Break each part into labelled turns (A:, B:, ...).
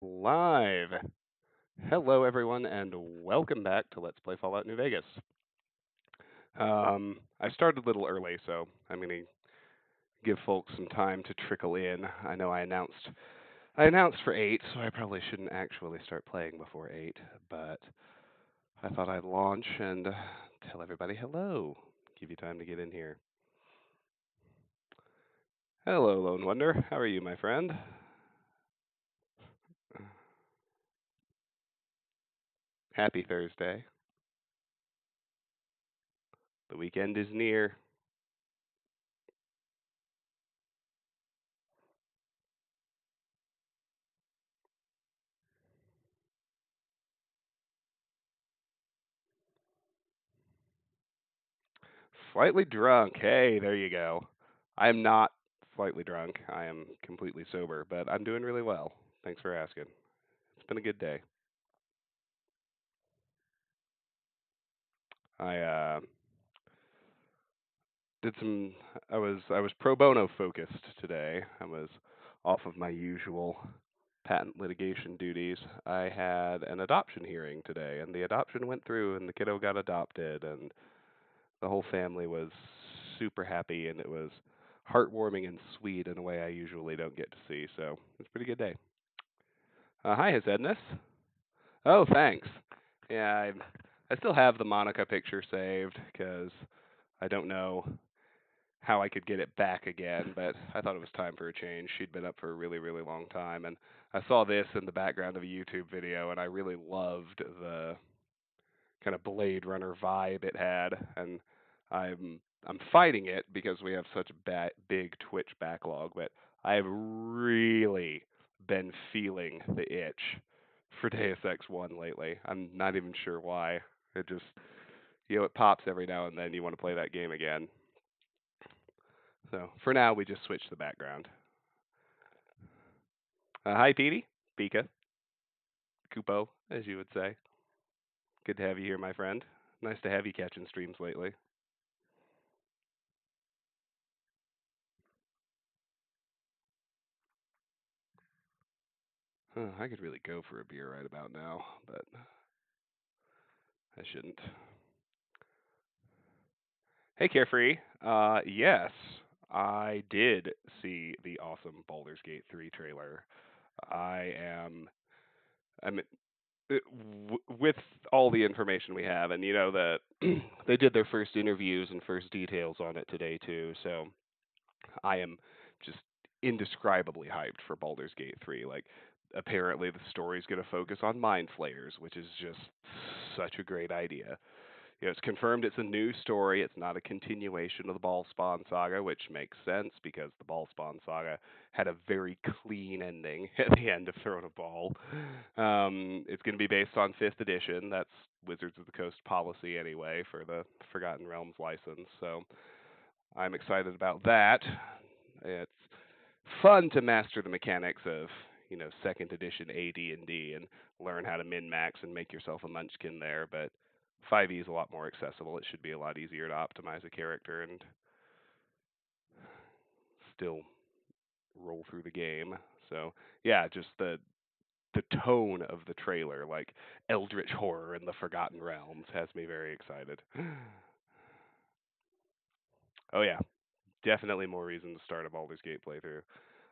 A: Live. Hello, everyone, and welcome back to Let's Play Fallout New Vegas. I started a little early, so I'm going to give folks some time to trickle in. I know I announced for 8, so I probably shouldn't actually start playing before 8, but I thought I'd launch and tell everybody hello. Give you time to get in here. Hello, Lone Wonder. How are you, my friend? Happy Thursday. The weekend is near. Slightly drunk. Hey, there you go. I am not slightly drunk. I am completely sober, but I'm doing really well. Thanks for asking. It's been a good day. I did some I was pro bono focused today. I was off of my usual patent litigation duties. I had an adoption hearing today and the adoption went through and the kiddo got adopted and the whole family was super happy and it was heartwarming and sweet in a way I usually don't get to see. So it's a pretty good day. Hi, Edness. Oh, thanks. Yeah, I still have the Monica picture saved because I don't know how I could get it back again, but I thought it was time for a change. She'd been up for a really, really long time, and I saw this in the background of a YouTube video, and I really loved the kind of Blade Runner vibe it had, and I'm fighting it because we have such a big Twitch backlog, but I've really been feeling the itch for Deus Ex One lately. I'm not even sure why. It just it pops every now and then. You want to play that game again. So for now, we just switch the background. Hi, Petey, Pika, Kupo, as you would say. Good to have you here, my friend. Nice to have you catching streams lately. I could really go for a beer right about now, but I shouldn't. Hey, Carefree. Yes, I did see the awesome Baldur's Gate 3 trailer. I am, I'm with all the information we have, and you know that they did their first interviews and first details on it today too. So I am just indescribably hyped for Baldur's Gate 3. Like, apparently the story's going to focus on mind flayers, which is just such a great idea. It's confirmed it's a new story. It's not a continuation of the Ballspawn saga, which makes sense because the Ballspawn saga had a very clean ending at the end of Throne of Ball. It's going to be based on 5th edition. That's Wizards of the Coast policy anyway for the Forgotten Realms license. So I'm excited about that. It's fun to master the mechanics of 2nd edition AD&D and learn how to min max and make yourself a munchkin there, but 5e is a lot more accessible. It should be a lot easier to optimize a character and still roll through the game. So yeah, just the tone of the trailer, like eldritch horror in the Forgotten Realms, has me very excited. Oh yeah, definitely more reason to start a Baldur's Gate playthrough.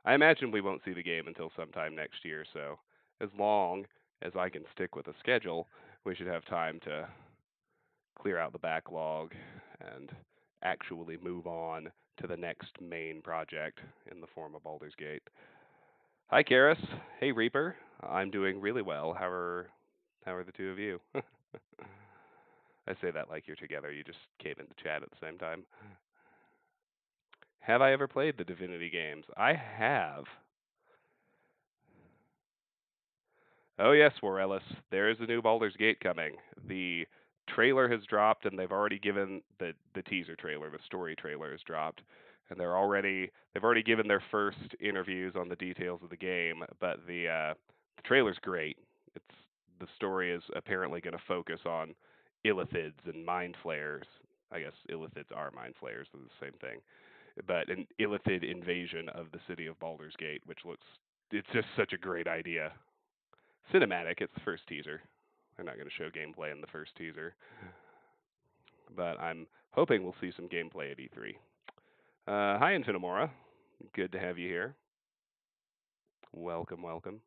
A: I imagine we won't see the game until sometime next year, so as long as I can stick with a schedule, we should have time to clear out the backlog and actually move on to the next main project in the form of Baldur's Gate. Hi, Karis. Hey, Reaper. I'm doing really well. How are the two of you? I say that like you're together. You just came into chat at the same time. Have I ever played the Divinity games? I have. Oh yes, Warellis. There is a new Baldur's Gate coming. The trailer has dropped, and they've already given the teaser trailer, the story trailer has dropped, and they've already given their first interviews on the details of the game. But the trailer's great. It's the story is apparently going to focus on illithids and mind flayers. I guess illithids are mind flayers, they're the same thing. But an illithid invasion of the city of Baldur's Gate, which looks it's just such a great idea. cinematic. It's the first teaser. They're not going to show gameplay in the first teaser, but I'm hoping we'll see some gameplay at E3. Hi, Infinimora. Good to have you here. Welcome, welcome.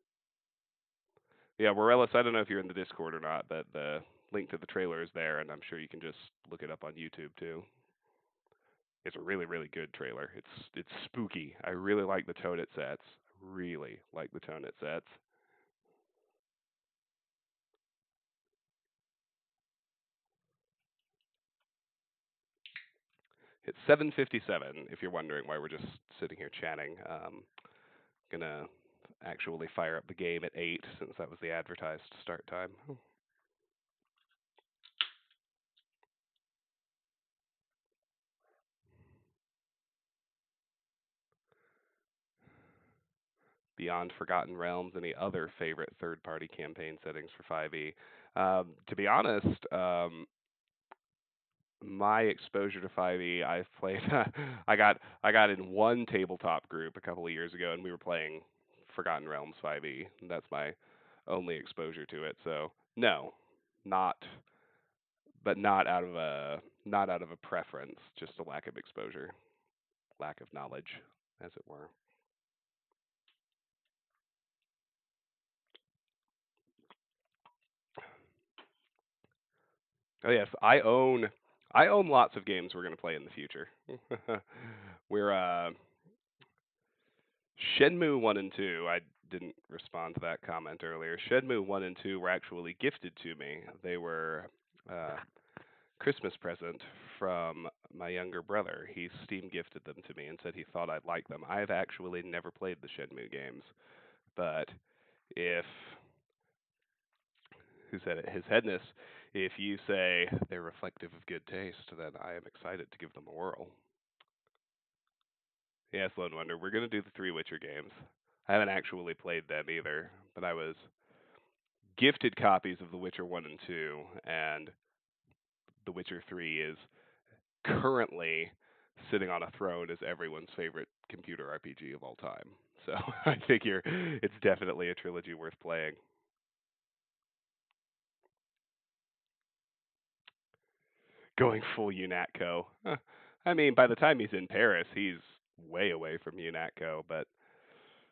A: Yeah, Morellis, I don't know if you're in the Discord or not, but the link to the trailer is there, and I'm sure you can just look it up on YouTube too. It's a really, really good trailer. It's spooky. I really like the tone it sets. Really like the tone it sets. It's 7:57. If you're wondering why we're just sitting here chatting, gonna actually fire up the game at 8 since that was the advertised start time. Beyond Forgotten Realms, any other favorite third-party campaign settings for 5e? To be honest, my exposure to 5e, I've played. I got in one tabletop group a couple of years ago, and we were playing Forgotten Realms 5e. That's my only exposure to it. So no, not, but not out of a preference, just a lack of exposure, lack of knowledge, as it were. Oh yes, I own lots of games we're gonna play in the future. We're Shenmue 1 and 2. I didn't respond to that comment earlier. Shenmue 1 and 2 were actually gifted to me. They were Christmas present from my younger brother. He Steam gifted them to me and said he thought I'd like them. I have actually never played the Shenmue games, but if who said it? His Headness. If you say they're reflective of good taste, then I am excited to give them a whirl. Yes, Lone Wonder. We're gonna do the three Witcher games. I haven't actually played them either, but I was gifted copies of The Witcher 1 and 2, and The Witcher 3 is currently sitting on a throne as everyone's favorite computer RPG of all time. So I figure it's definitely a trilogy worth playing. Going full UNATCO. I mean, by the time he's in Paris, he's way away from UNATCO, but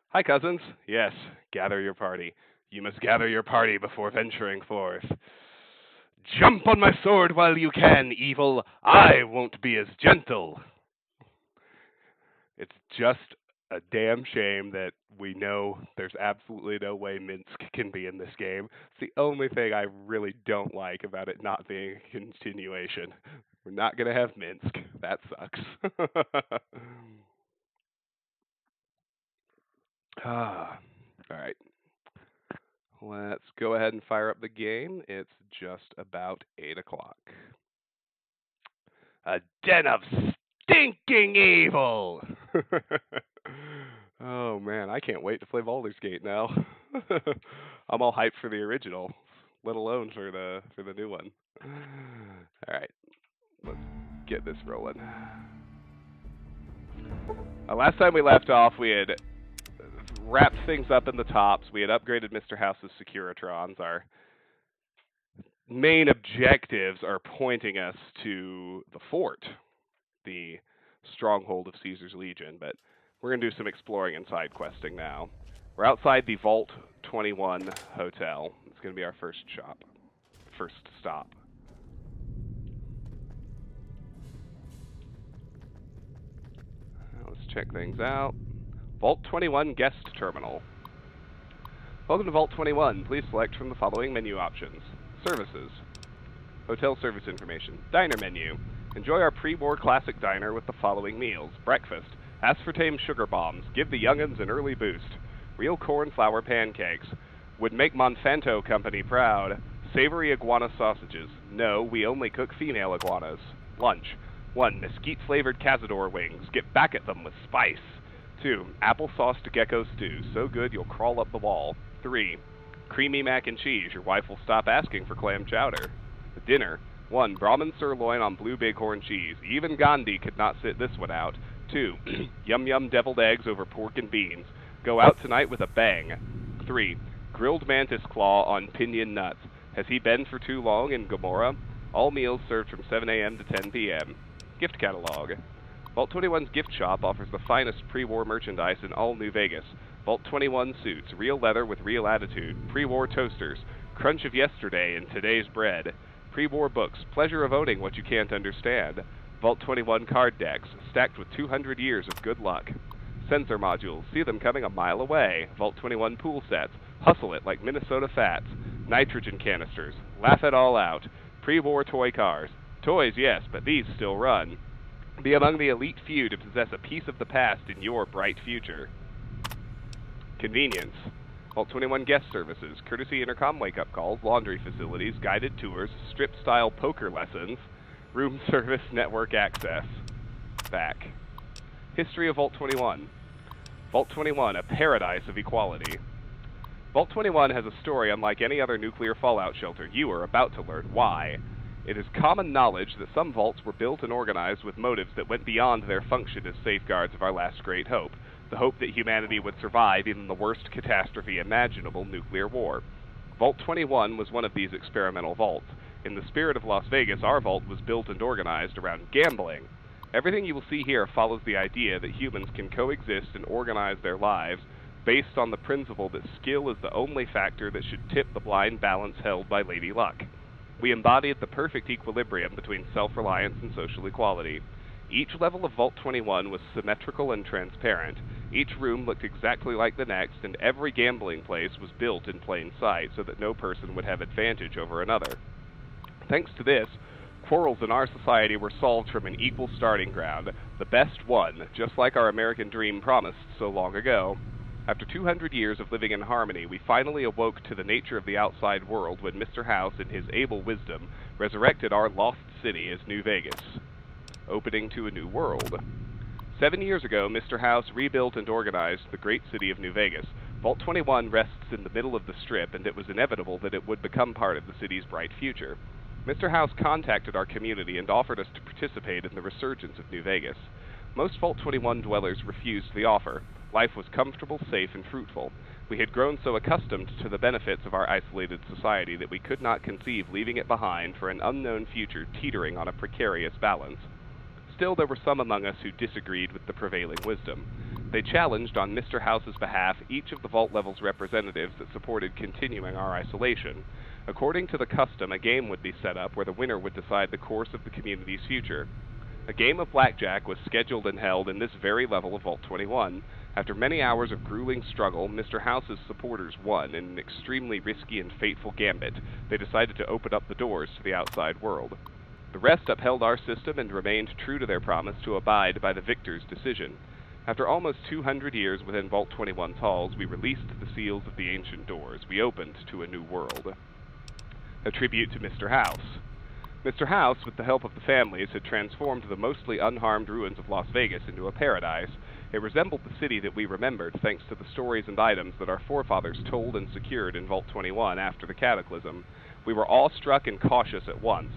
A: hi, cousins. Yes, gather your party. You must gather your party before venturing forth. Jump on my sword while you can, evil. I won't be as gentle. It's just a damn shame that we know there's absolutely no way Minsk can be in this game. It's the only thing I really don't like about it not being a continuation. We're not going to have Minsk. That sucks. All right. Let's go ahead and fire up the game. It's just about 8 o'clock. A den of stinking evil! Oh man, I can't wait to play Baldur's Gate now. I'm all hyped for the original, let alone for the new one. All right, let's get this rolling. Last time we left off, we had wrapped things up in the tops. We had upgraded Mr. House's Securitrons. Our main objectives are pointing us to the fort, the stronghold of Caesar's Legion, but we're going to do some exploring and side questing now. We're outside the Vault 21 Hotel. It's going to be our first stop. Let's check things out. Vault 21 Guest Terminal. Welcome to Vault 21. Please select from the following menu options. Services. Hotel service information. Diner menu. Enjoy our pre-war classic diner with the following meals. Breakfast. Aspartame sugar bombs. Give the young'uns an early boost. Real corn flour pancakes. Would make Monsanto Company proud. Savory iguana sausages. No, we only cook female iguanas. Lunch. 1. Mesquite-flavored cazador wings. Get back at them with spice. 2. Applesauced gecko stew. So good you'll crawl up the wall. 3. Creamy mac and cheese. Your wife will stop asking for clam chowder. Dinner. 1. Brahmin sirloin on blue bighorn cheese. Even Gandhi could not sit this one out. 2. Yum yum deviled eggs over pork and beans. Go out tonight with a bang. 3. Grilled mantis claw on pinion nuts. Has he been for too long in Gomorrah? All meals served from 7 a.m. to 10 p.m. Gift catalog. Vault 21's gift shop offers the finest pre-war merchandise in all New Vegas. Vault 21 suits, real leather with real attitude, pre-war toasters, crunch of yesterday in today's bread, pre-war books, pleasure of owning what you can't understand, Vault 21 card decks, stacked with 200 years of good luck, sensor modules, see them coming a mile away, Vault 21 pool sets, hustle it like Minnesota Fats, nitrogen canisters, laugh it all out, pre-war toy cars, toys yes, but these still run. Be among the elite few to possess a piece of the past in your bright future. Convenience. Vault 21 guest services, courtesy intercom wake-up calls, laundry facilities, guided tours, strip-style poker lessons, room service network access. Back. History of Vault 21. Vault 21, a paradise of equality. Vault 21 has a story unlike any other nuclear fallout shelter. You are about to learn why. It is common knowledge that some vaults were built and organized with motives that went beyond their function as safeguards of our last great hope, the hope that humanity would survive even the worst catastrophe imaginable, nuclear war. Vault 21 was one of these experimental vaults. In the spirit of Las Vegas, our vault was built and organized around gambling. Everything you will see here follows the idea that humans can coexist and organize their lives based on the principle that skill is the only factor that should tip the blind balance held by Lady Luck. We embodied the perfect equilibrium between self-reliance and social equality. Each level of Vault 21 was symmetrical and transparent. Each room looked exactly like the next, and every gambling place was built in plain sight so that no person would have advantage over another. Thanks to this, quarrels in our society were solved from an equal starting ground. The best won, just like our American dream promised so long ago. After 200 years of living in harmony, we finally awoke to the nature of the outside world when Mr. House, in his able wisdom, resurrected our lost city as New Vegas, opening to a new world. 7 years ago, Mr. House rebuilt and organized the great city of New Vegas. Vault 21 rests in the middle of the Strip, and it was inevitable that it would become part of the city's bright future. Mr. House contacted our community and offered us to participate in the resurgence of New Vegas. Most Vault 21 dwellers refused the offer. Life was comfortable, safe, and fruitful. We had grown so accustomed to the benefits of our isolated society that we could not conceive leaving it behind for an unknown future teetering on a precarious balance. Still, there were some among us who disagreed with the prevailing wisdom. They challenged, on Mr. House's behalf, each of the Vault level's representatives that supported continuing our isolation. According to the custom, a game would be set up where the winner would decide the course of the community's future. A game of blackjack was scheduled and held in this very level of Vault 21. After many hours of grueling struggle, Mr. House's supporters won in an extremely risky and fateful gambit. They decided to open up the doors to the outside world. The rest upheld our system and remained true to their promise to abide by the victor's decision. After almost 200 years within Vault 21's halls, we released the seals of the ancient doors. We opened to a new world. A tribute to Mr. House. Mr. House, with the help of the families, had transformed the mostly unharmed ruins of Las Vegas into a paradise. It resembled the city that we remembered thanks to the stories and items that our forefathers told and secured in Vault 21 after the cataclysm. We were awestruck and cautious at once.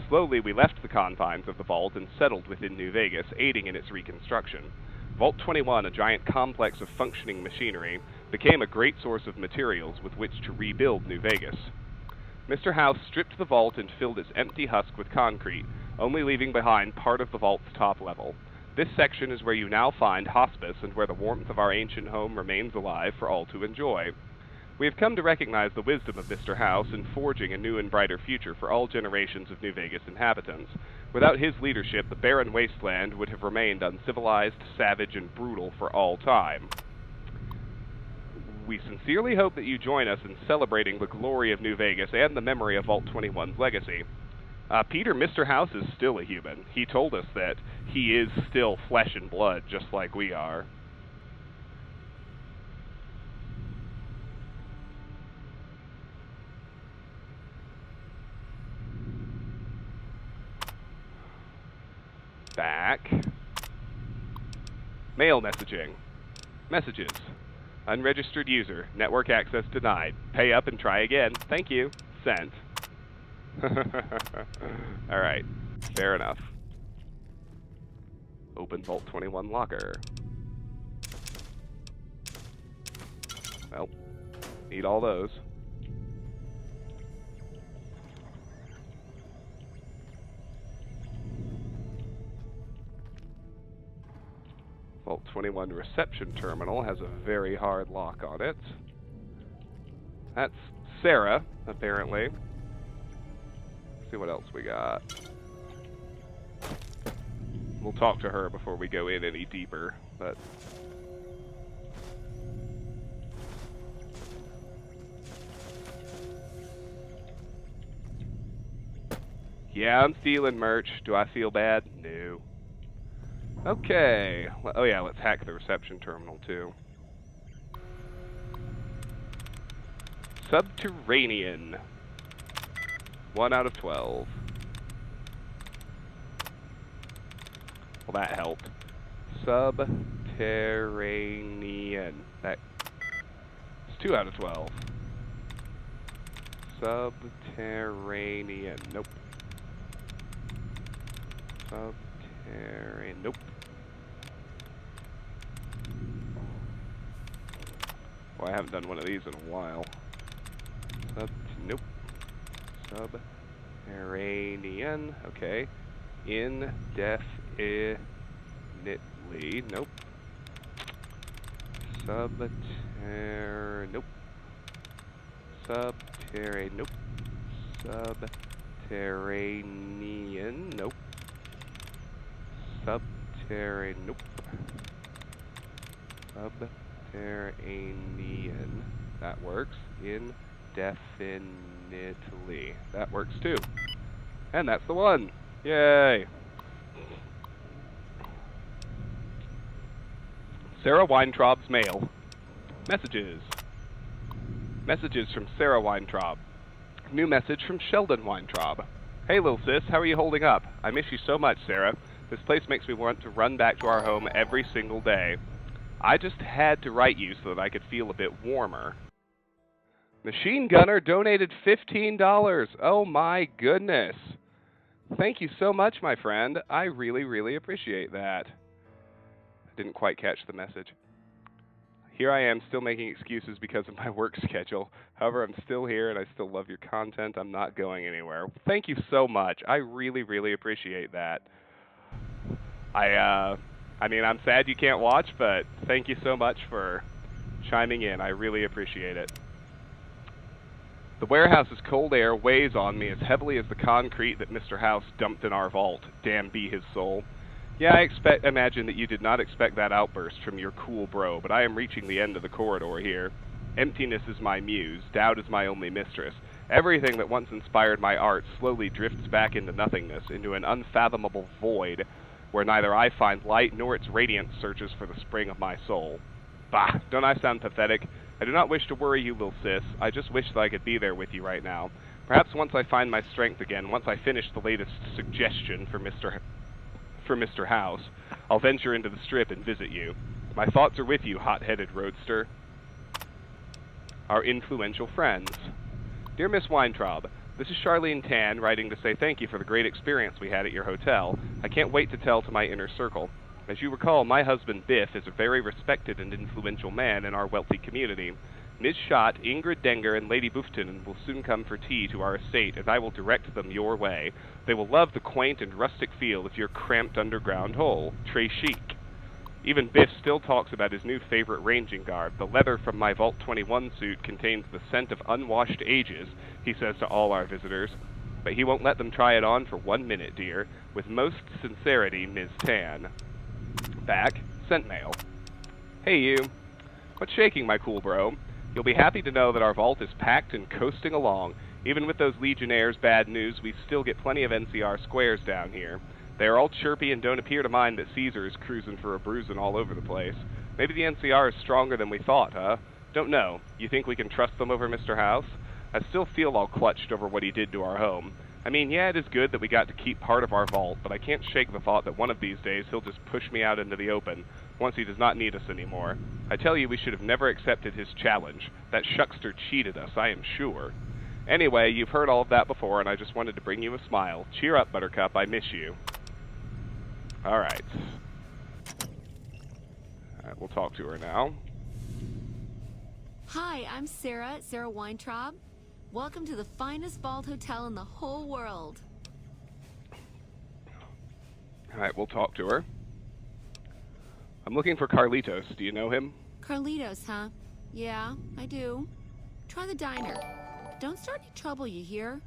A: Slowly, we left the confines of the vault and settled within New Vegas, aiding in its reconstruction. Vault 21, a giant complex of functioning machinery, became a great source of materials with which to rebuild New Vegas. Mr. House stripped the vault and filled its empty husk with concrete, only leaving behind part of the vault's top level. This section is where you now find hospice and where the warmth of our ancient home remains alive for all to enjoy. We have come to recognize the wisdom of Mr. House in forging a new and brighter future for all generations of New Vegas inhabitants. Without his leadership, the barren wasteland would have remained uncivilized, savage, and brutal for all time. We sincerely hope that you join us in celebrating the glory of New Vegas and the memory of Vault 21's legacy. Peter, Mr. House is still a human. He told us that he is still flesh and blood, just like we are. Back. Mail messaging. Messages. Unregistered user. Network access denied. Pay up and try again. Thank you. Sent. Alright. Fair enough. Open Vault 21 locker. Well, Need all those. Vault 21 reception terminal has a very hard lock on it. That's Sarah, apparently. Let's see what else we got. We'll talk to her before we go in any deeper, but... Yeah, I'm stealing merch. Do I feel bad? No. Okay. Oh yeah, let's hack the reception terminal too. Subterranean. 1 out of 12. Well, that helped. Subterranean. That's 2 out of 12. Subterranean. Nope. Subterranean. Nope. Well, I haven't done one of these in a while. Nope. Subterranean. Okay. Indefinitely. Nope. Nope. Subterranean. Nope. Subterranean. Nope. Subterranean. Nope. Subterranean. That works. Indefinitely. That works too. And that's the one. Yay. Sarah Weintraub's mail. Messages. Messages from Sarah Weintraub. New message from Sheldon Weintraub. Hey, little sis, how are you holding up? I miss you so much, Sarah. This place makes me want to run back to our home every single day. I just had to write you so that I could feel a bit warmer. Machine Gunner donated $15. Oh my goodness. Thank you so much, my friend. I really, really appreciate that. I didn't quite catch the message. Here I am, still making excuses because of my work schedule. However, I'm still here and I still love your content. I'm not going anywhere. Thank you so much. I really, really appreciate that. I mean, I'm sad you can't watch, but thank you so much for chiming in. I really appreciate it. The warehouse's cold air weighs on me as heavily as the concrete that Mr. House dumped in our vault. Damn be his soul. Yeah, I imagine that you did not expect that outburst from your cool bro, but I am reaching the end of the corridor here. Emptiness is my muse. Doubt is my only mistress. Everything that once inspired my art slowly drifts back into nothingness, into an unfathomable void, where neither I find light nor its radiance searches for the spring of my soul. Bah, don't I sound pathetic? I do not wish to worry you, little sis. I just wish that I could be there with you right now. Perhaps once I find my strength again, once I finish the latest suggestion for Mr. House, I'll venture into the strip and visit you. My thoughts are with you, hot-headed roadster. Our influential friends. Dear Miss Weintraub, this is Charlene Tan writing to say thank you for the great experience we had at your hotel. I can't wait to tell to my inner circle. As you recall, my husband Biff is a very respected and influential man in our wealthy community. Ms. Schott, Ingrid Denger, and Lady Bufton will soon come for tea to our estate, and I will direct them your way. They will love the quaint and rustic feel of your cramped underground hole. Très chic. Even Biff still talks about his new favorite ranging garb. The leather from my Vault 21 suit contains the scent of unwashed ages, he says to all our visitors. But he won't let them try it on for 1 minute, dear. With most sincerity, Ms. Tan. Back. Sent mail. Hey, you. What's shaking, my cool bro? You'll be happy to know that our vault is packed and coasting along. Even with those Legionnaires' bad news, we still get plenty of NCR squares down here. They are all chirpy and don't appear to mind that Caesar is cruising for a bruising all over the place. Maybe the NCR is stronger than we thought, huh? Don't know. You think we can trust them over Mr. House? I still feel all clutched over what he did to our home. I mean, yeah, it is good that we got to keep part of our vault, but I can't shake the thought that one of these days he'll just push me out into the open, once he does not need us anymore. I tell you, we should have never accepted his challenge. That shuckster cheated us, I am sure. Anyway, you've heard all of that before, and I just wanted to bring you a smile. Cheer up, Buttercup, I miss you. Alright. Alright, we'll talk to her now.
B: Hi, I'm Sarah Weintraub. Welcome to the finest vault hotel in the whole world.
A: All right, we'll talk to her. I'm looking for Carlitos. Do you know him?
B: Carlitos, huh? Yeah, I do. Try the diner. Don't start any trouble, you hear?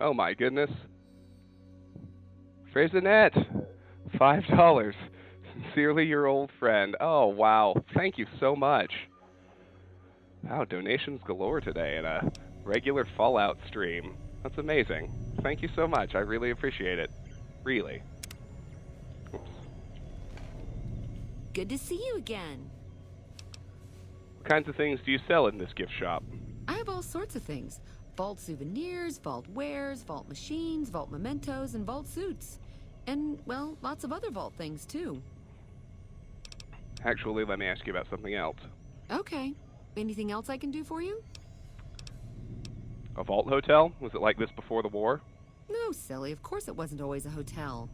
A: Oh my goodness. Fraisinette, $5. Sincerely, your old friend. Oh wow, thank you so much. Wow, donations galore today and a regular Fallout stream. That's amazing. Thank you so much. I really appreciate it. Really. Oops.
B: Good to see you again.
A: What kinds of things do you sell in this gift shop?
B: I have all sorts of things. Vault souvenirs, vault wares, vault machines, vault mementos, and vault suits. And, well, lots of other vault things, too.
A: Actually, let me ask you about something else.
B: Okay. Anything else I can do for you?
A: A vault hotel? Was it like this before the war?
B: No, silly. Of course it wasn't always a hotel.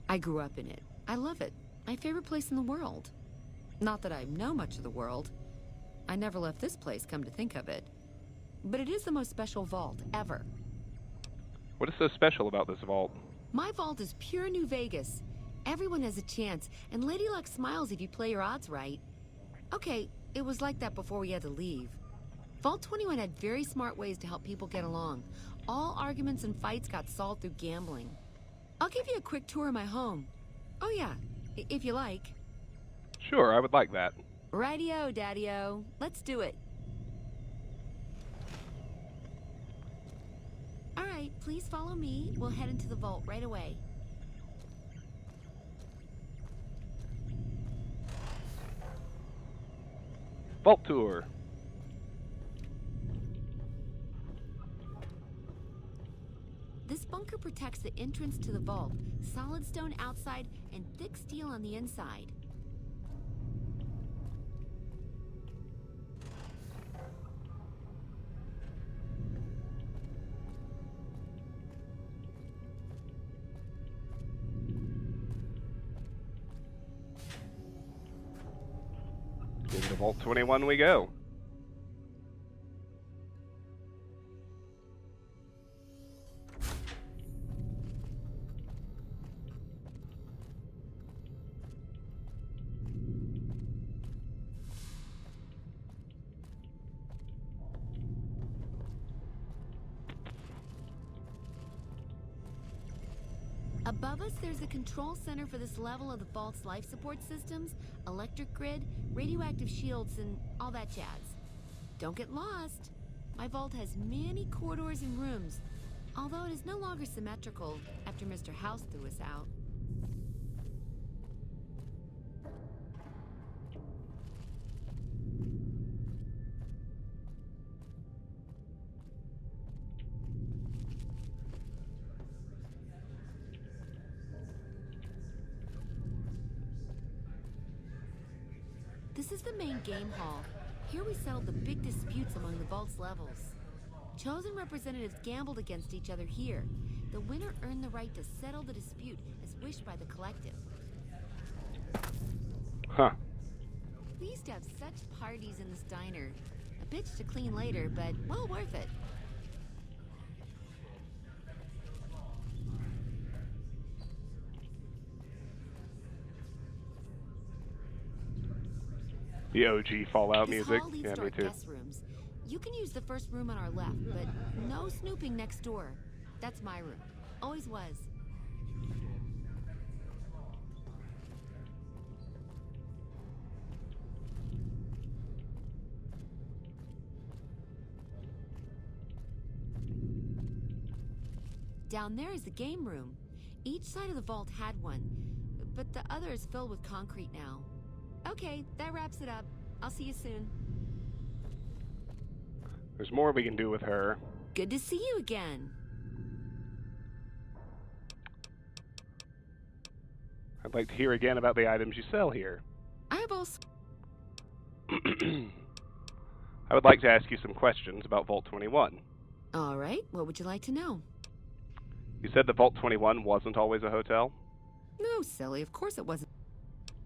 B: I grew up in it. I love it. My favorite place in the world. Not that I know much of the world. I never left this place, come to think of it. But it is the most special vault ever.
A: What is so special about this vault?
B: My vault is pure New Vegas. Everyone has a chance, and Lady Luck smiles if you play your odds right. Okay, it was like that before we had to leave. Vault 21 had very smart ways to help people get along. All arguments and fights got solved through gambling. I'll give you a quick tour of my home. Oh yeah, if you like.
A: Sure, I would like that.
B: Rightio, Daddy-o. Let's do it. All right, please follow me. We'll head into the vault right away.
A: Vault tour.
B: This bunker protects the entrance to the vault. Solid stone outside and thick steel on the inside.
A: Into Vault 21 we go.
B: Above us, there's a control center for this level of the vault's life support systems, electric grid, radioactive shields, and all that jazz. Don't get lost. My vault has many corridors and rooms, although it is no longer symmetrical after Mr. House threw us out. This is the main game hall. Here we settle the big disputes among the vault's levels. Chosen representatives gambled against each other here. The winner earned the right to settle the dispute as wished by the collective.
A: Huh.
B: We used to have such parties in this diner. A bitch to clean later, but well worth it.
A: The OG Fallout
B: This
A: music.
B: hall leads
A: Yeah,
B: to
A: me
B: our
A: too.
B: guest rooms. You can use the first room on our left, but no snooping next door. That's my room. Always was. Down there is the game room. Each side of the vault had one, but the other is filled with concrete now. Okay, that wraps it up. I'll see you soon.
A: There's more we can do with her.
B: Good to see you again.
A: I'd like to hear again about the items you sell here.
B: I have also...
A: I would like to ask you some questions about Vault 21.
B: All right, what would you like to know?
A: You said that Vault 21 wasn't always a hotel?
B: No, silly, of course it wasn't.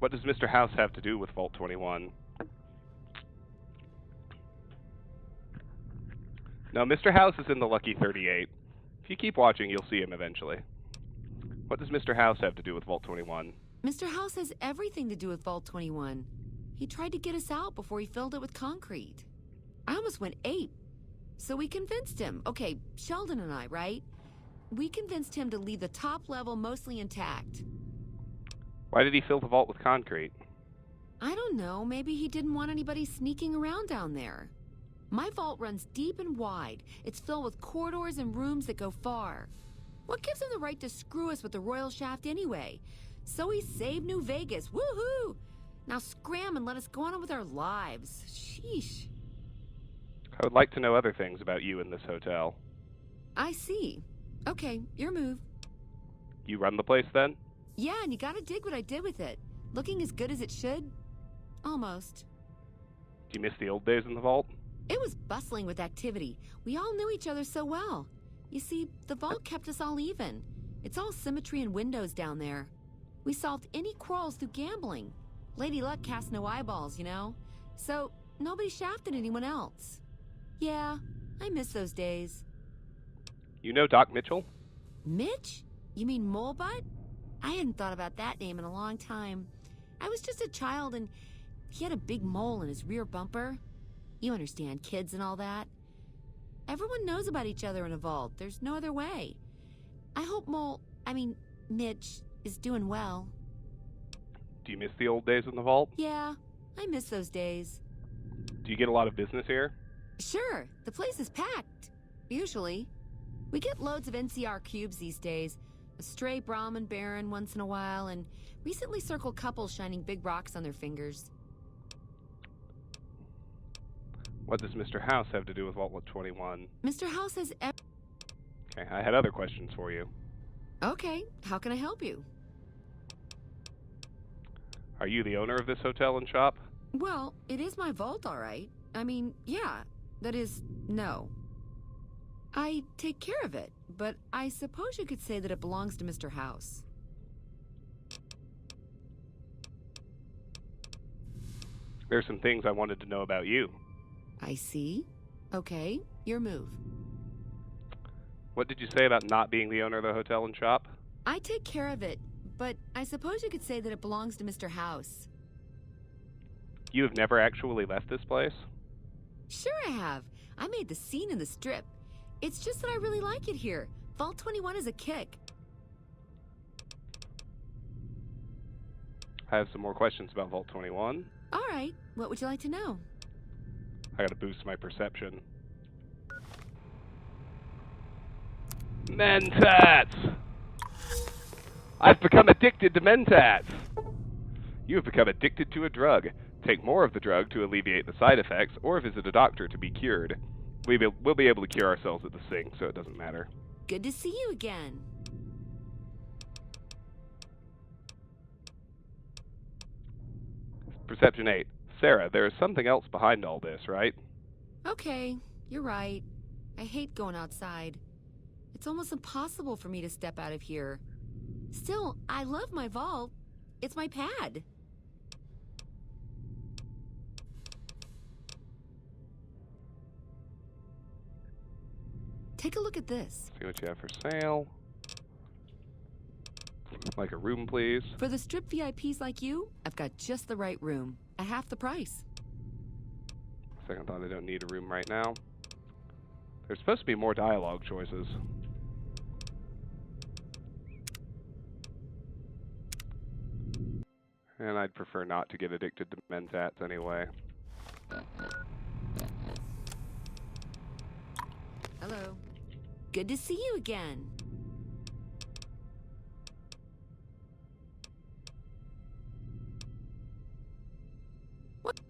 A: What does Mr. House have to do with Vault 21? No, Mr. House is in the Lucky 38. If you keep watching, you'll see him eventually. What does Mr. House have to do with Vault 21?
B: Mr. House has everything to do with Vault 21. He tried to get us out before he filled it with concrete. I almost went ape. So we convinced him. Okay, Sheldon and I, right? We convinced him to leave the top level mostly intact.
A: Why did he fill the vault with concrete?
B: I don't know. Maybe he didn't want anybody sneaking around down there. My vault runs deep and wide. It's filled with corridors and rooms that go far. What gives him the right to screw us with the royal shaft anyway? So he saved New Vegas. Woohoo! Now scram and let us go on with our lives. Sheesh.
A: I would like to know other things about you in this hotel.
B: I see. Okay, your move.
A: You run the place then?
B: Yeah, and you gotta dig what I did with it. Looking as good as it should? Almost.
A: Do you miss the old days in the vault?
B: It was bustling with activity. We all knew each other so well. You see, the vault kept us all even. It's all symmetry and windows down there. We solved any quarrels through gambling. Lady Luck cast no eyeballs, you know? So, nobody shafted anyone else. Yeah, I miss those days.
A: You know Doc Mitchell?
B: Mitch? You mean Molebutt? I hadn't thought about that name in a long time. I was just a child and he had a big mole in his rear bumper. You understand, kids and all that. Everyone knows about each other in a vault. There's no other way. I hope Mitch is doing well.
A: Do you miss the old days in the vault?
B: Yeah, I miss those days.
A: Do you get a lot of business here?
B: Sure, the place is packed. Usually. We get loads of NCR cubes these days. A stray Brahmin Baron once in a while, and recently circled couples shining big rocks on their fingers.
A: What does Mr. House have to do with Vault 21?
B: Mr. House has
A: Okay, I had other questions for you.
B: Okay, how can I help you?
A: Are you the owner of this hotel and shop?
B: Well, it is my vault, all right. Yeah. That is, no. I take care of it, but I suppose you could say that it belongs to Mr. House.
A: There's some things I wanted to know about you.
B: I see. Okay, your move.
A: What did you say about not being the owner of the hotel and shop?
B: I take care of it, but I suppose you could say that it belongs to Mr. House.
A: You have never actually left this place?
B: Sure I have. I made the scene in the Strip. It's just that I really like it here. Vault 21 is a kick.
A: I have some more questions about Vault 21.
B: All right, what would you like to know?
A: I gotta boost my perception. Mentats! I've become addicted to Mentats! You have become addicted to a drug. Take more of the drug to alleviate the side effects, or visit a doctor to be cured. We'll be able to cure ourselves at the sink, so it doesn't matter.
B: Good to see you again.
A: Perception 8. Sarah, there is something else behind all this, right?
B: Okay, you're right. I hate going outside. It's almost impossible for me to step out of here. Still, I love my vault. It's my pad. Take a look at this.
A: See what you have for sale. Like a room, please.
B: For the Strip VIPs like you, I've got just the right room at half the price.
A: Second thought, I don't need a room right now. There's supposed to be more dialogue choices. And I'd prefer not to get addicted to Mentats anyway.
B: Hello. Good to see you again. What?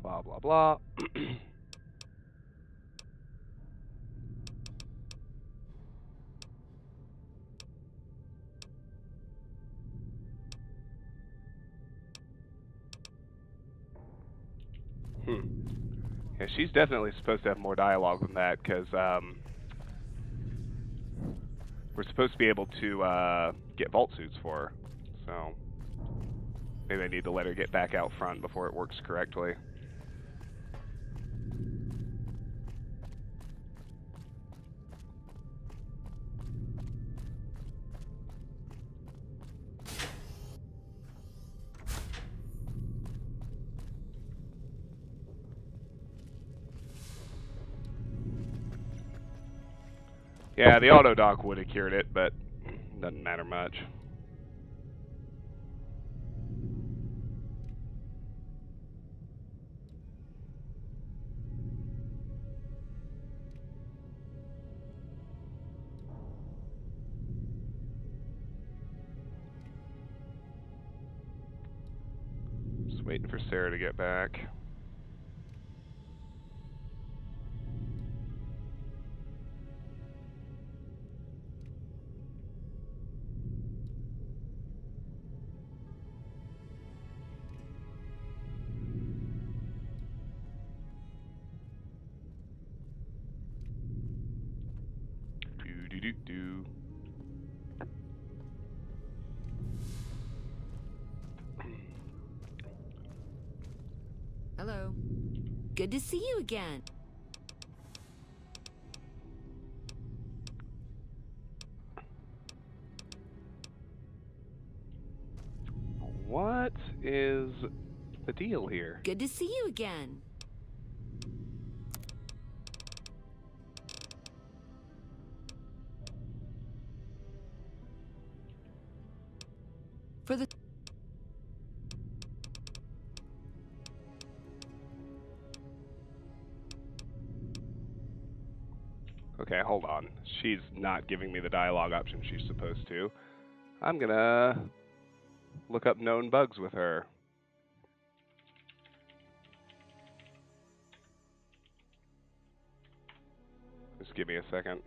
A: Blah, blah, blah. Yeah, she's definitely supposed to have more dialogue than that, because we're supposed to be able to get vault suits for her. So maybe I need to let her get back out front before it works correctly. Yeah, the auto dock would have cured it, but doesn't matter much. Just waiting for Sarah to get back. Do.
B: Hello. Good to see you again.
A: What is the deal here?
B: Good to see you again. For the...
A: Okay, hold on. She's not giving me the dialogue option she's supposed to. I'm gonna look up known bugs with her. Just give me a second.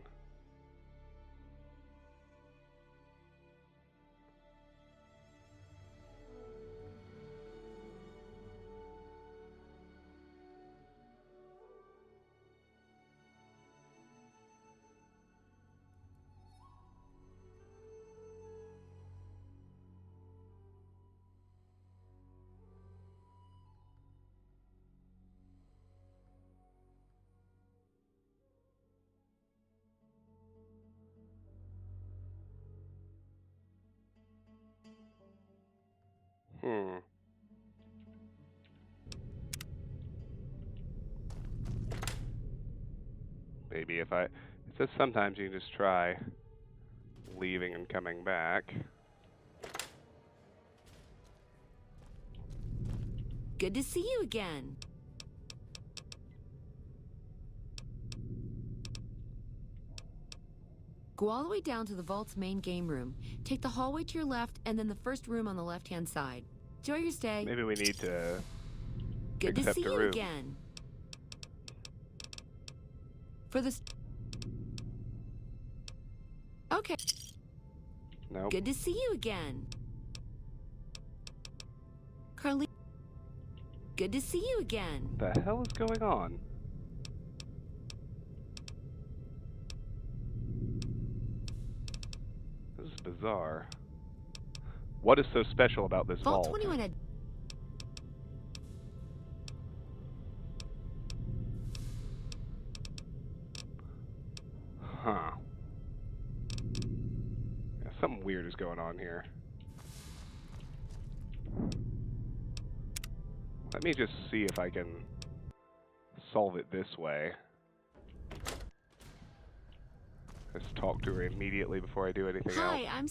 A: Maybe if it says sometimes you can just try leaving and coming back.
B: Good to see you again. Go all the way down to the vault's main game room. Take the hallway to your left and then the first room on the left-hand side. Enjoy your stay.
A: Maybe we need to
B: Good to
A: accept
B: see
A: a
B: you
A: room.
B: again. For the... Okay.
A: Nope.
B: Good to see you again. Carly. Good to see you again.
A: What the hell is going on? This is bizarre. What is so special about this
B: Vault
A: vault?
B: 21 had...
A: Huh. Yeah, something weird is going on here. Let me just see if I can solve it this way. Just talk to her immediately before I do anything else.
B: Hi, I'm...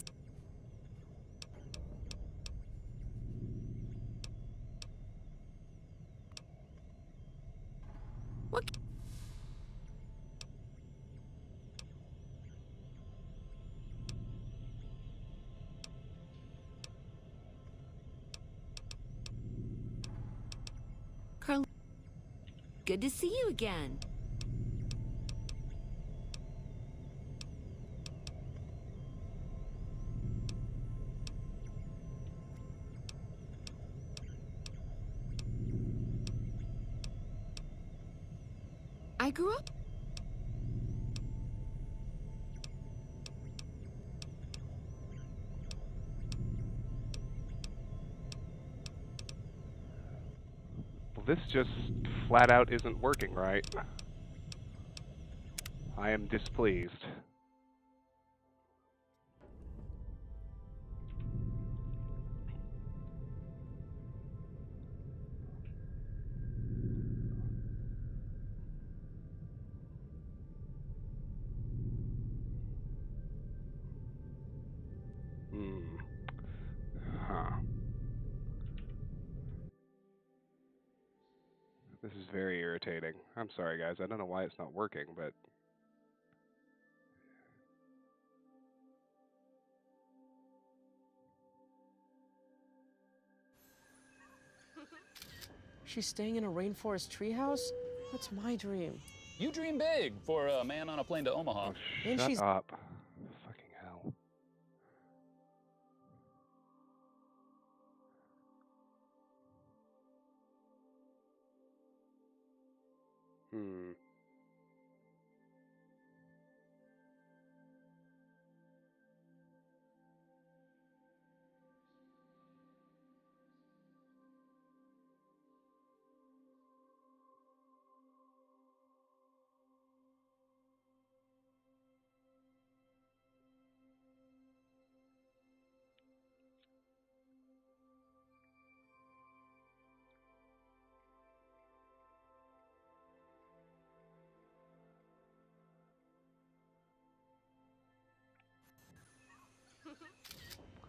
B: What? Carly. Good to see you again. I grew up...
A: this just flat out isn't working right. I am displeased. Huh. This is very irritating. I'm sorry, guys. I don't know why it's not working, but...
C: She's staying in a rainforest treehouse? That's my dream.
D: You dream big for a man on a plane to Omaha.
A: Oh,
C: And
A: shut
C: she's-
A: up. Fucking hell. Hmm.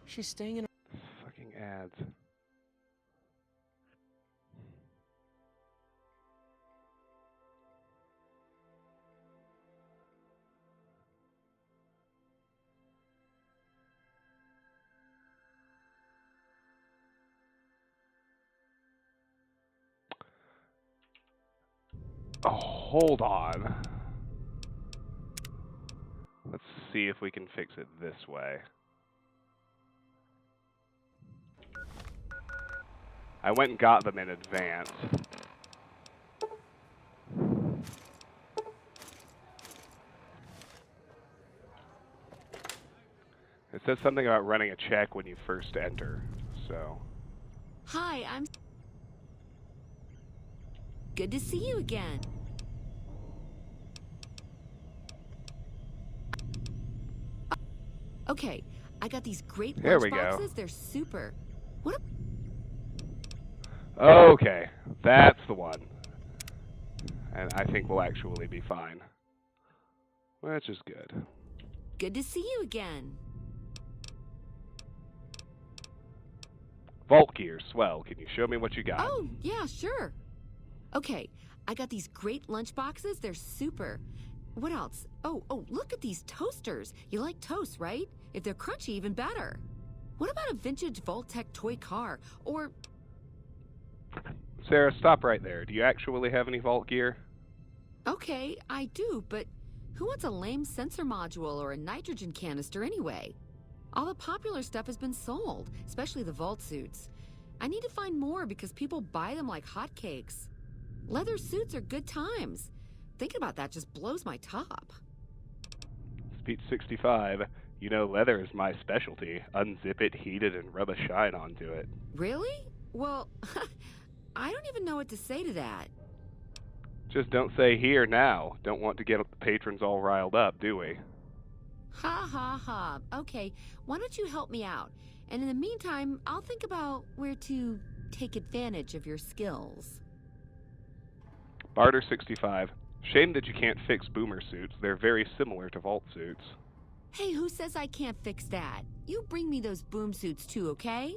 C: She's staying in a...
A: Fucking ads. Oh, hold on. Let's see if we can fix it this way. I went and got them in advance. It says something about running a check when you first enter, so...
B: Hi, I'm... Good to see you again. Okay, I got these great
A: There
B: lunch
A: we go.
B: boxes. They're super. What a...
A: Okay, that's the one. And I think we'll actually be fine. Which is good.
B: Good to see you again.
A: Vault gear, swell. Can you show me what you got?
B: Oh, yeah, sure. Okay, I got these great lunch boxes. They're super. What else? Oh, look at these toasters. You like toast, right? If they're crunchy, even better. What about a vintage Vault-Tec toy car? Or...
A: Sarah, stop right there. Do you actually have any vault gear?
B: Okay, I do, but who wants a lame sensor module or a nitrogen canister anyway? All the popular stuff has been sold, especially the vault suits. I need to find more because people buy them like hotcakes. Leather suits are good times. Thinking about that just blows my top.
A: Speed 65. You know leather is my specialty. Unzip it, heat it, and rub a shine onto it.
B: Really? Well, I don't even know what to say to that.
A: Just don't say here now. Don't want to get the patrons all riled up, do we?
B: Ha ha ha. Okay, why don't you help me out? And in the meantime, I'll think about where to take advantage of your skills.
A: Barter 65. Shame that you can't fix boomer suits. They're very similar to vault suits.
B: Hey, who says I can't fix that? You bring me those boom suits too, okay?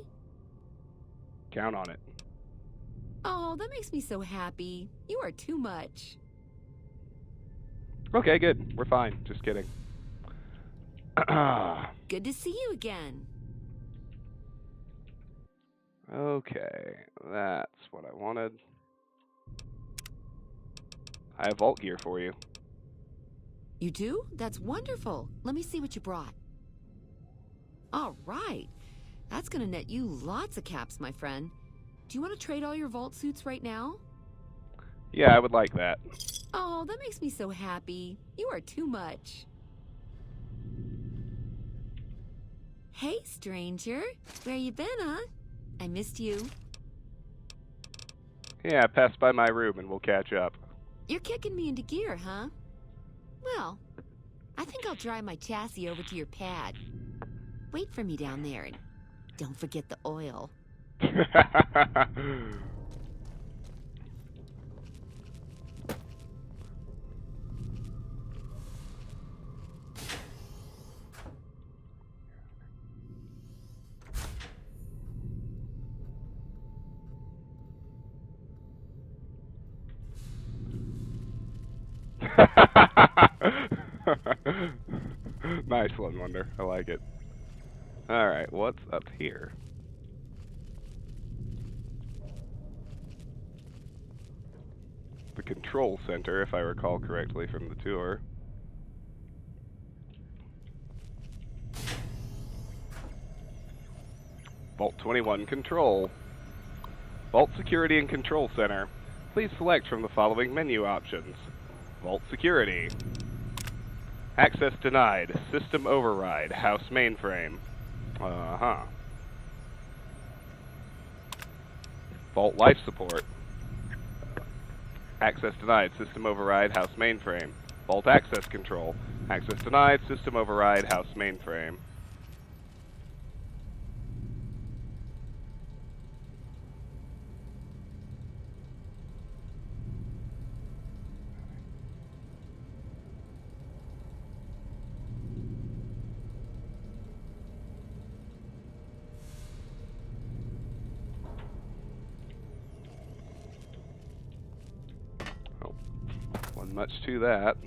A: Count on it.
B: Oh, that makes me so happy. You are too much.
A: Okay, good. We're fine. Just kidding.
B: Good to see you again.
A: Okay, that's what I wanted. I have vault gear for you.
B: You do? That's wonderful. Let me see what you brought. All right. That's gonna net you lots of caps, my friend. Do you want to trade all your vault suits right now?
A: Yeah, I would like that.
B: Oh, that makes me so happy. You are too much. Hey, stranger. Where you been, huh? I missed you.
A: Yeah, pass by my room and we'll catch up.
B: You're kicking me into gear, huh? Well, I think I'll drive my chassis over to your pad. Wait for me down there, and don't forget the oil.
A: Nice one, Wonder. I like it. Alright, what's up here? The control center, if I recall correctly from the tour. Vault 21 Control. Vault Security and Control Center. Please select from the following menu options. Vault Security. Access denied. System override. House mainframe. Vault life support. Access denied. System override. House mainframe. Vault access control. Access denied. System override. House mainframe. Wasn't much to that.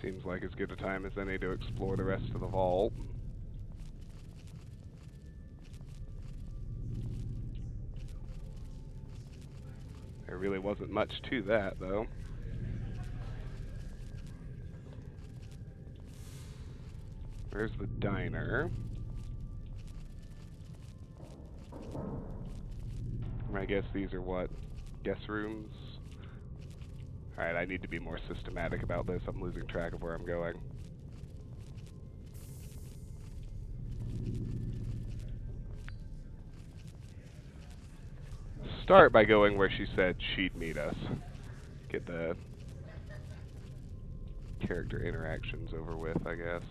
A: Seems like as good a time as any to explore the rest of the vault. There really wasn't much to that, though. Where's the diner? I guess these are what? Guest rooms? Alright, I need to be more systematic about this. I'm losing track of where I'm going. Start by going where she said she'd meet us. Get the character interactions over with, I guess.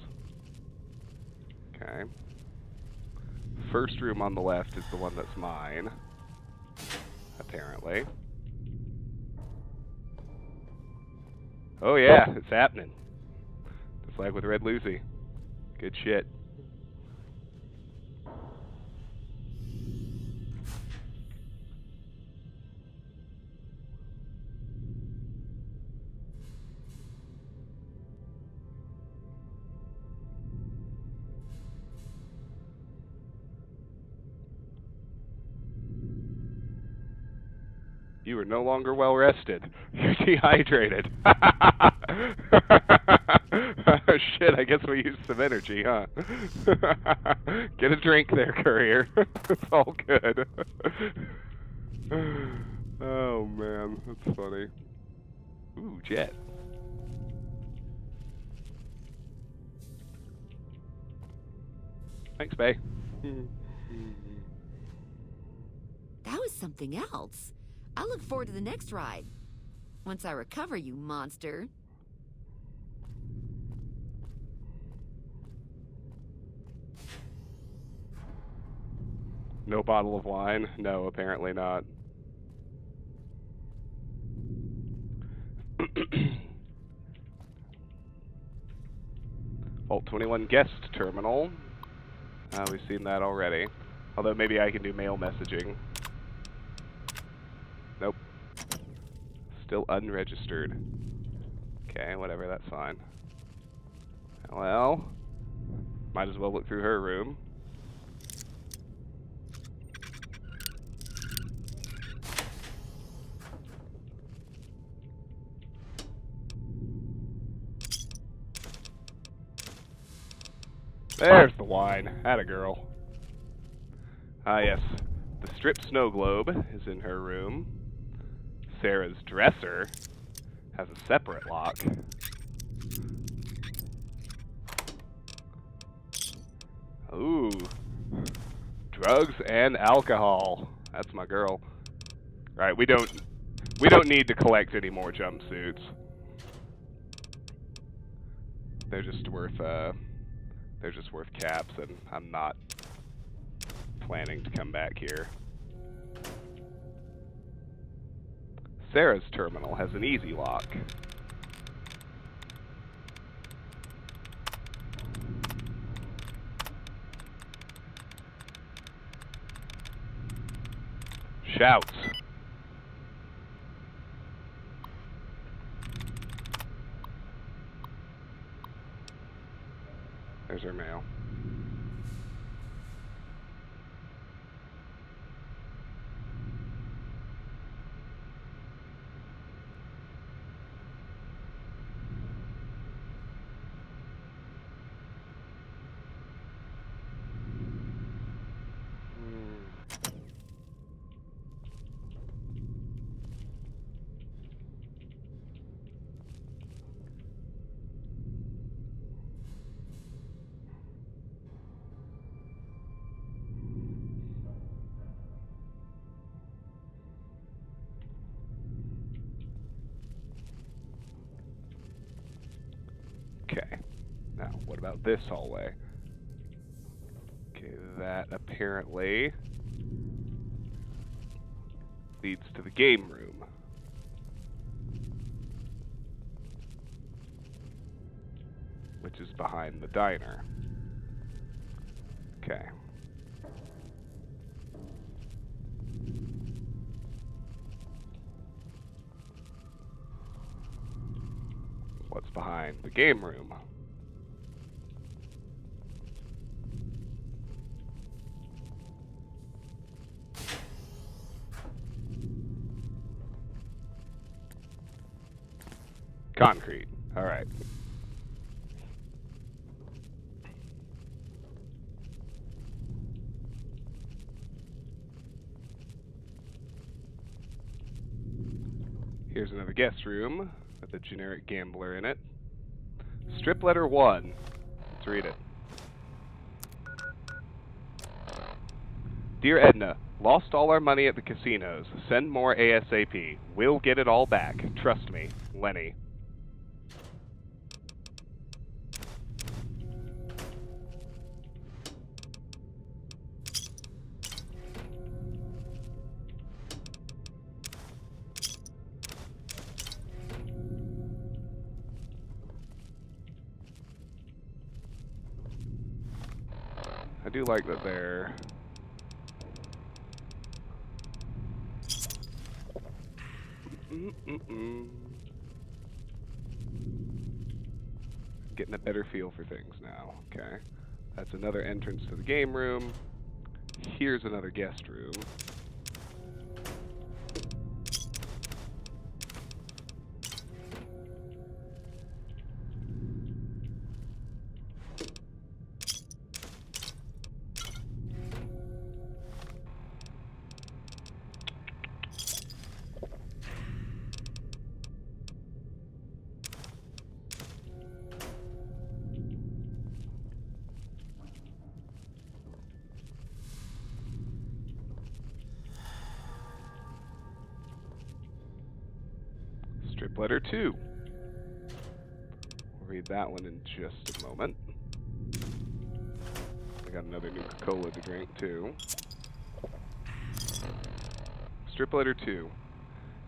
A: Okay. First room on the left is the one that's mine. Apparently. Oh yeah, it's happening. Just like with Red Lucy. Good shit. You are no longer well rested. You're dehydrated. Shit, I guess we used some energy, huh? Get a drink there, courier. It's all good. Oh man, that's funny. Ooh, jet. Thanks, Bay.
B: That was something else. I look forward to the next ride. Once I recover, you monster.
A: No bottle of wine? No, apparently not. Vault 21 guest terminal. We've seen that already. Although maybe I can do mail messaging. Nope. Still unregistered. Okay, whatever, that's fine. Well, might as well look through her room. There's the wine. Atta girl. Ah, yes. The strip snow globe is in her room. Sarah's dresser has a separate lock. Ooh. Drugs and alcohol. That's my girl. Alright, we don't need to collect any more jumpsuits. They're just worth caps, and I'm not planning to come back here. Sarah's terminal has an easy lock. Shouts. There's her mail. Okay. Now, what about this hallway? Okay, that apparently leads to the game room. Which is behind the diner. Okay. What's behind the game room? Concrete. All right. Here's another guest room with a generic gambler in it. Strip letter 1. Let's read it. Dear Edna, lost all our money at the casinos. Send more ASAP. We'll get it all back. Trust me, Lenny. I do like that they're getting a better feel for things now. Okay. That's another entrance to the game room. Here's another guest room. Strip letter 2. We'll read that one in just a moment. I got another Nuka-Cola to drink too. Strip letter 2.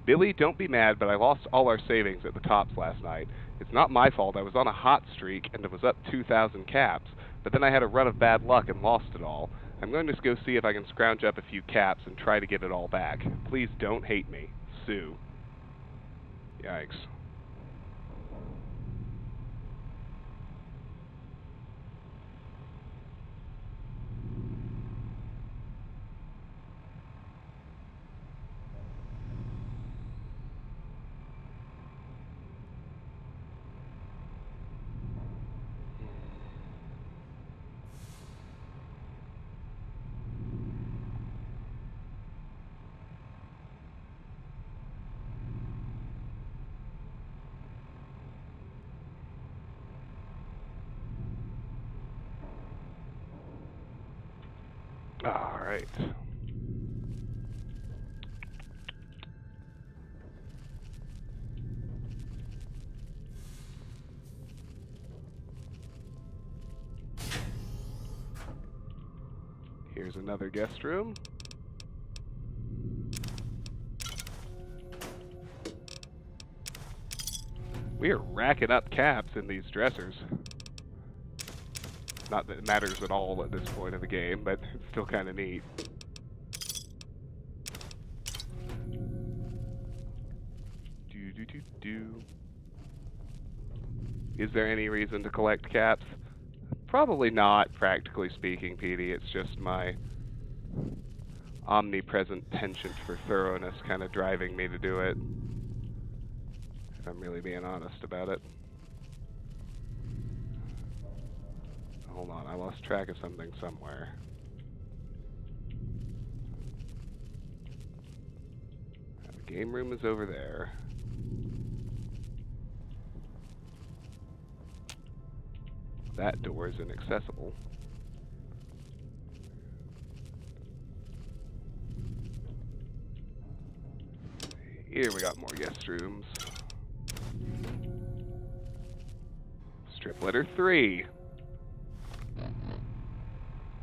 A: Billy, don't be mad, but I lost all our savings at the Tops last night. It's not my fault. I was on a hot streak and it was up 2,000 caps, but then I had a run of bad luck and lost it all. I'm going to go see if I can scrounge up a few caps and try to get it all back. Please don't hate me. Sue. Yikes. All right. Here's another guest room. We are racking up caps in these dressers. Not that it matters at all at this point of the game, but it's still kind of neat. Do. Is there any reason to collect caps? Probably not, practically speaking, Petey. It's just my omnipresent penchant for thoroughness kind of driving me to do it. If I'm really being honest about it. Hold on, I lost track of something somewhere. The game room is over there. That door is inaccessible. Here we got more guest rooms. Strip letter 3.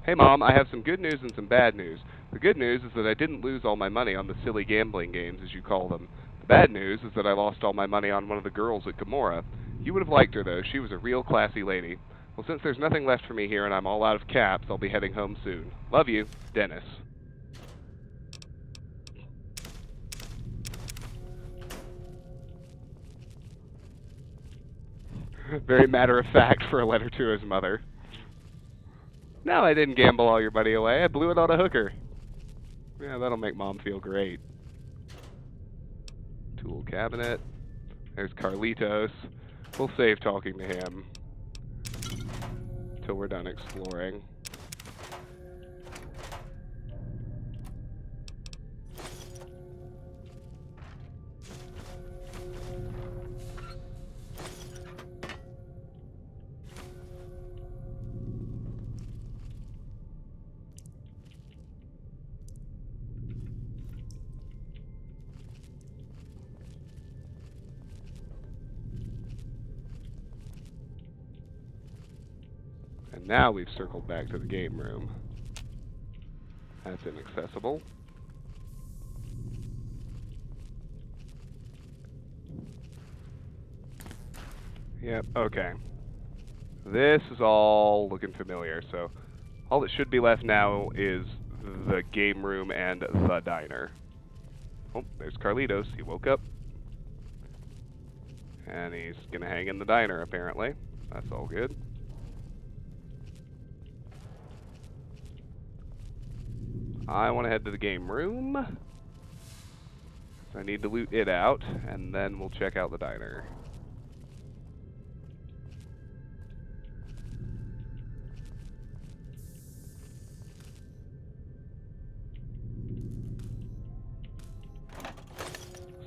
A: Hey Mom, I have some good news and some bad news. The good news is that I didn't lose all my money on the silly gambling games, as you call them. The bad news is that I lost all my money on one of the girls at Gamora. You would have liked her, though. She was a real classy lady. Well, since there's nothing left for me here and I'm all out of caps, I'll be heading home soon. Love you, Dennis. Very matter of fact for a letter to his mother. No, I didn't gamble all your money away. I blew it on a hooker. Yeah, that'll make Mom feel great. Tool cabinet. There's Carlitos. We'll save talking to him till we're done exploring. And now we've circled back to the game room. That's inaccessible. Yep, okay. This is all looking familiar, so all that should be left now is the game room and the diner. Oh, there's Carlitos. He woke up. And he's gonna hang in the diner, apparently. That's all good. I want to head to the game room. I need to loot it out, and then we'll check out the diner.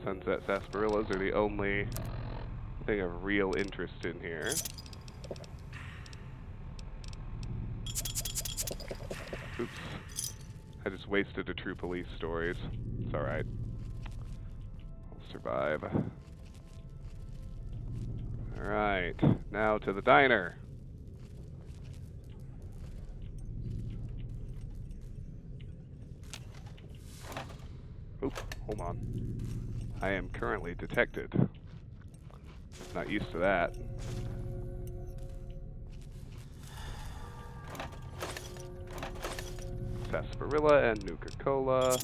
A: Sunset sarsaparillas are the only thing of real interest in here. Oops. I just wasted a True Police stories. It's alright. I'll survive. Alright, now to the diner. Oop, hold on. I am currently detected. Not used to that. Sarsaparilla and Nuka-Cola.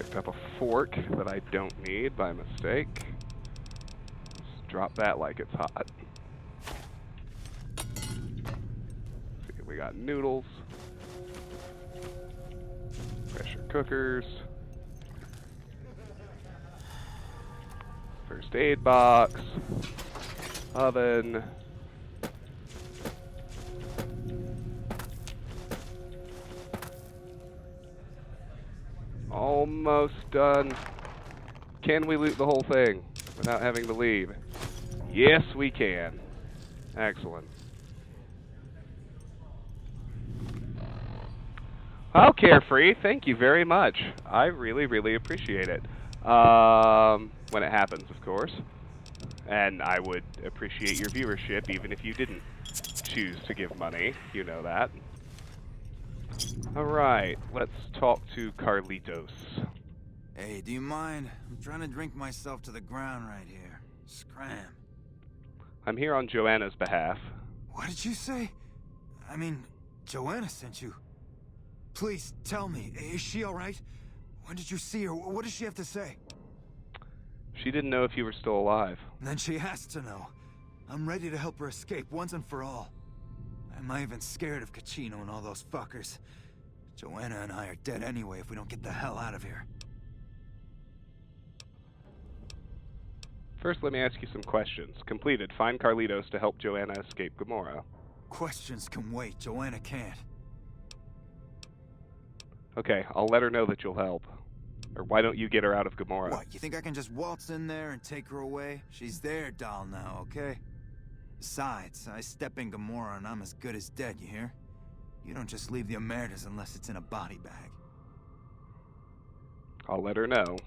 A: Picked up a fork that I don't need by mistake. Just drop that like it's hot. See, we got noodles, pressure cookers, first aid box, oven. Almost done. Can we loot the whole thing without having to leave? Yes, we can. Excellent. Oh, Carefree, thank you very much. I really, really appreciate it. When it happens, of course. And I would appreciate your viewership even if you didn't choose to give money. You know that. Alright, let's talk to Carlitos.
E: Hey, do you mind? I'm trying to drink myself to the ground right here. Scram.
A: I'm here on Joanna's behalf.
E: What did you say? I mean, Joanna sent you. Please, tell me, is she alright? When did you see her? What does she have to say?
A: She didn't know if you were still alive.
E: Then she has to know. I'm ready to help her escape once and for all. I'm not even scared of Cachino and all those fuckers. Joanna and I are dead anyway if we don't get the hell out of here.
A: First, let me ask you some questions. Completed. Find Carlitos to help Joanna escape Gomorrah.
E: Questions can wait. Joanna can't.
A: Okay, I'll let her know that you'll help. Or why don't you get her out of Gomorrah?
E: What, you think I can just waltz in there and take her away? She's their doll now, okay? Besides, I step in Gomorrah and I'm as good as dead, you hear? You don't just leave the Emeritus unless it's in a body bag.
A: I'll let her know.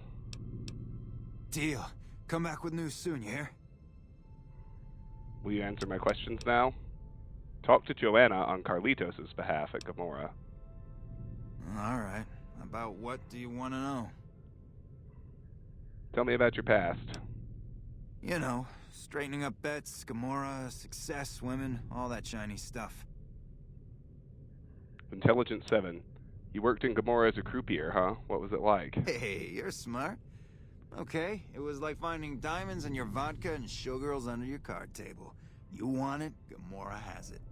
E: Deal. Come back with news soon, you hear?
A: Will you answer my questions now? Talk to Joanna on Carlitos' behalf at Gomorrah.
E: Alright. About what do you want to know?
A: Tell me about your past.
E: You know, straightening up bets, Gomorrah, success, women, all that shiny stuff.
A: Intelligence 7. You worked in Gomorrah as a croupier, huh? What was it like?
E: Hey, you're smart. Okay, it was like finding diamonds in your vodka and showgirls under your card table. You want it, Gomorrah has it.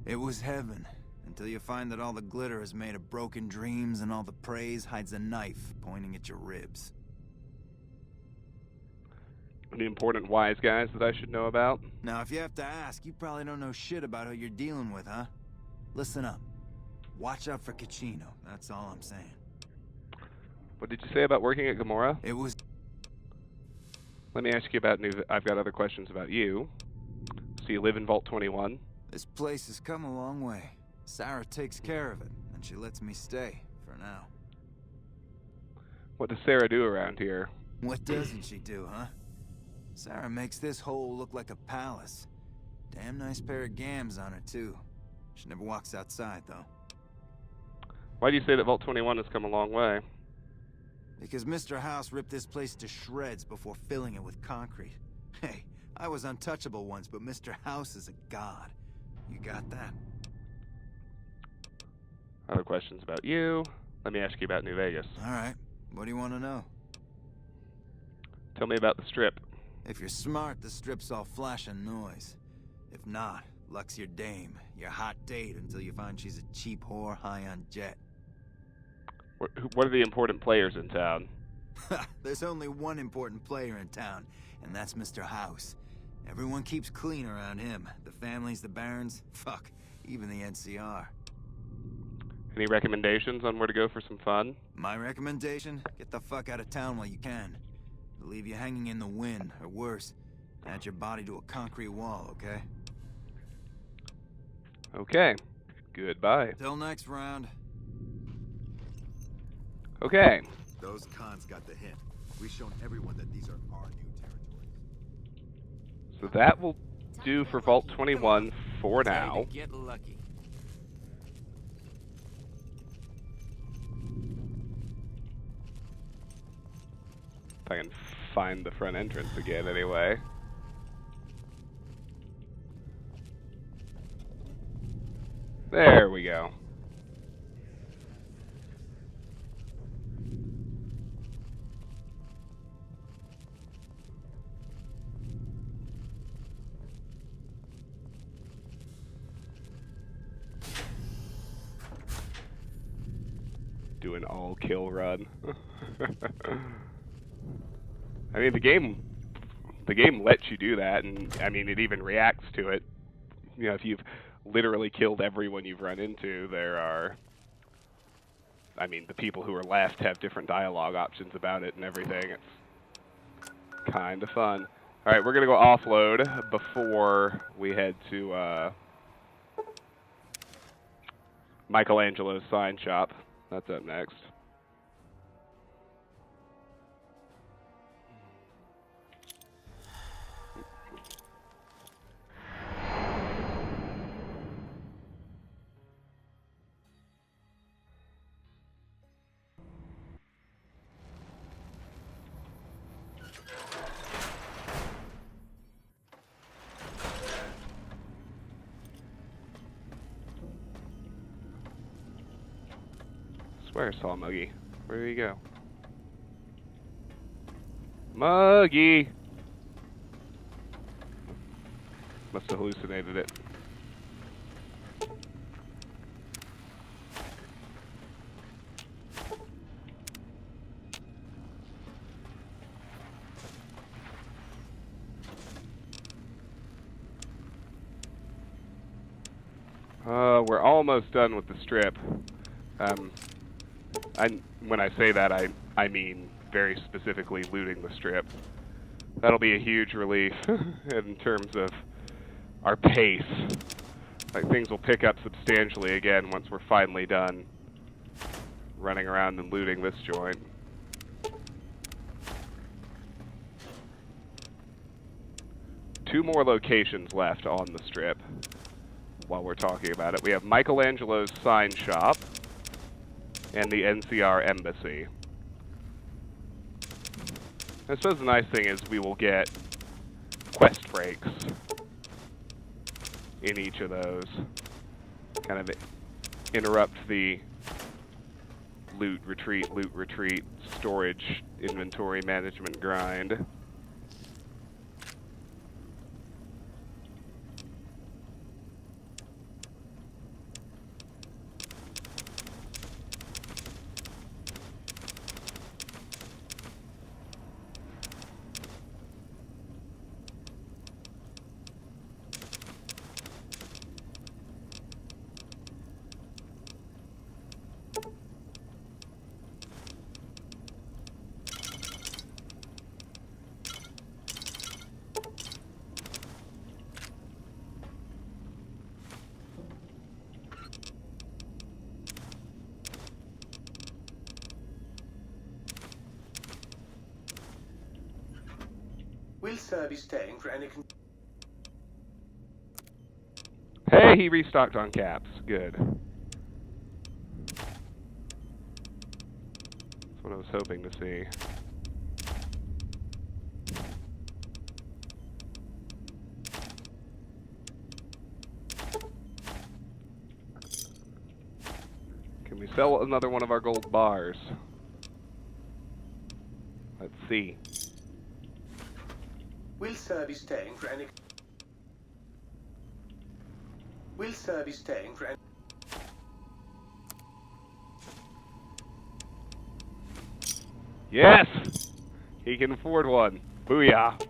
E: It was heaven, until you find that all the glitter is made of broken dreams and all the praise hides a knife pointing at your ribs.
A: Any important wise guys that I should know about?
E: Now, if you have to ask, you probably don't know shit about who you're dealing with, huh? Listen up. Watch out for Cachino, that's all I'm saying.
A: What did you say about working at Gomorrah?
E: It was...
A: Let me ask you about I've got other questions about you. So you live in Vault 21?
E: This place has come a long way. Sarah takes care of it, and she lets me stay, for now.
A: What does Sarah do around here?
E: What doesn't she do, huh? Sarah makes this hole look like a palace. Damn nice pair of gams on her, too. She never walks outside, though.
A: Why do you say that Vault 21 has come a long way?
E: Because Mr. House ripped this place to shreds before filling it with concrete. Hey, I was untouchable once, but Mr. House is a god. You got that?
A: Other questions about you. Let me ask you about New Vegas.
E: Alright, what do you want to know?
A: Tell me about the Strip.
E: If you're smart, the Strip's all flash and noise. If not, luck's your dame, your hot date until you find she's a cheap whore high on jet.
A: What are the important players in town?
E: There's only one important player in town, and that's Mr. House. Everyone keeps clean around him. The families, the barons, fuck, even the NCR.
A: Any recommendations on where to go for some fun?
E: My recommendation? Get the fuck out of town while you can. They'll leave you hanging in the wind, or worse, add your body to a concrete wall, okay?
A: Okay. Goodbye.
E: Till next round.
A: Okay.
F: Those cons got the hint. We've shown everyone that these are our new territories.
A: So that will do for Vault 21 for now.
E: Get lucky.
A: If I can find the front entrance again anyway. There we go. into an all-kill run. I mean, the game lets you do that, and I mean, it even reacts to it. You know, if you've literally killed everyone you've run into, there are, I mean, the people who are left have different dialogue options about it and everything. It's kind of fun. All right, we're going to go offload before we head to Michelangelo's sign shop. That's up next. I swear I saw Muggy. Where did he go? Muggy! Must have hallucinated it. We're almost done with the strip. When I say that, I mean very specifically looting the strip. That'll be a huge relief in terms of our pace. Like, things will pick up substantially again once we're finally done running around and looting this joint. Two more locations left on the strip while we're talking about it. We have Michelangelo's sign shop and the NCR Embassy. I suppose the nice thing is we will get quest breaks in each of those. Kind of interrupt the loot, retreat, storage, inventory management grind.
G: Will Sir be staying for any...
A: Hey, he restocked on caps. Good. That's what I was hoping to see. Can we sell another one of our gold bars? Let's see.
G: Will Sir be staying for any... Will Sir be staying for any...
A: Yes! He can afford one. Booyah!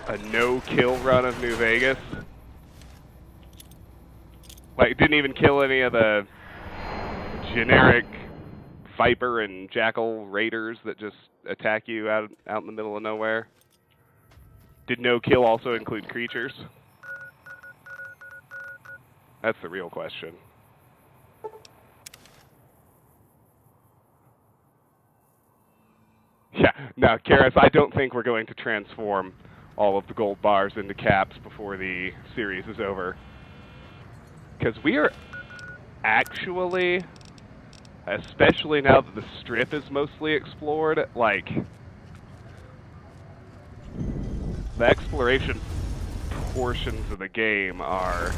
A: A no-kill run of New Vegas? Like, didn't even kill any of the generic Viper and Jackal raiders that just attack you out in the middle of nowhere? Did no kill also include creatures? That's the real question. Yeah, no, Karis, I don't think we're going to transform all of the gold bars into caps before the series is over. Because we are actually, especially now that the strip is mostly explored, like, the exploration portions of the game are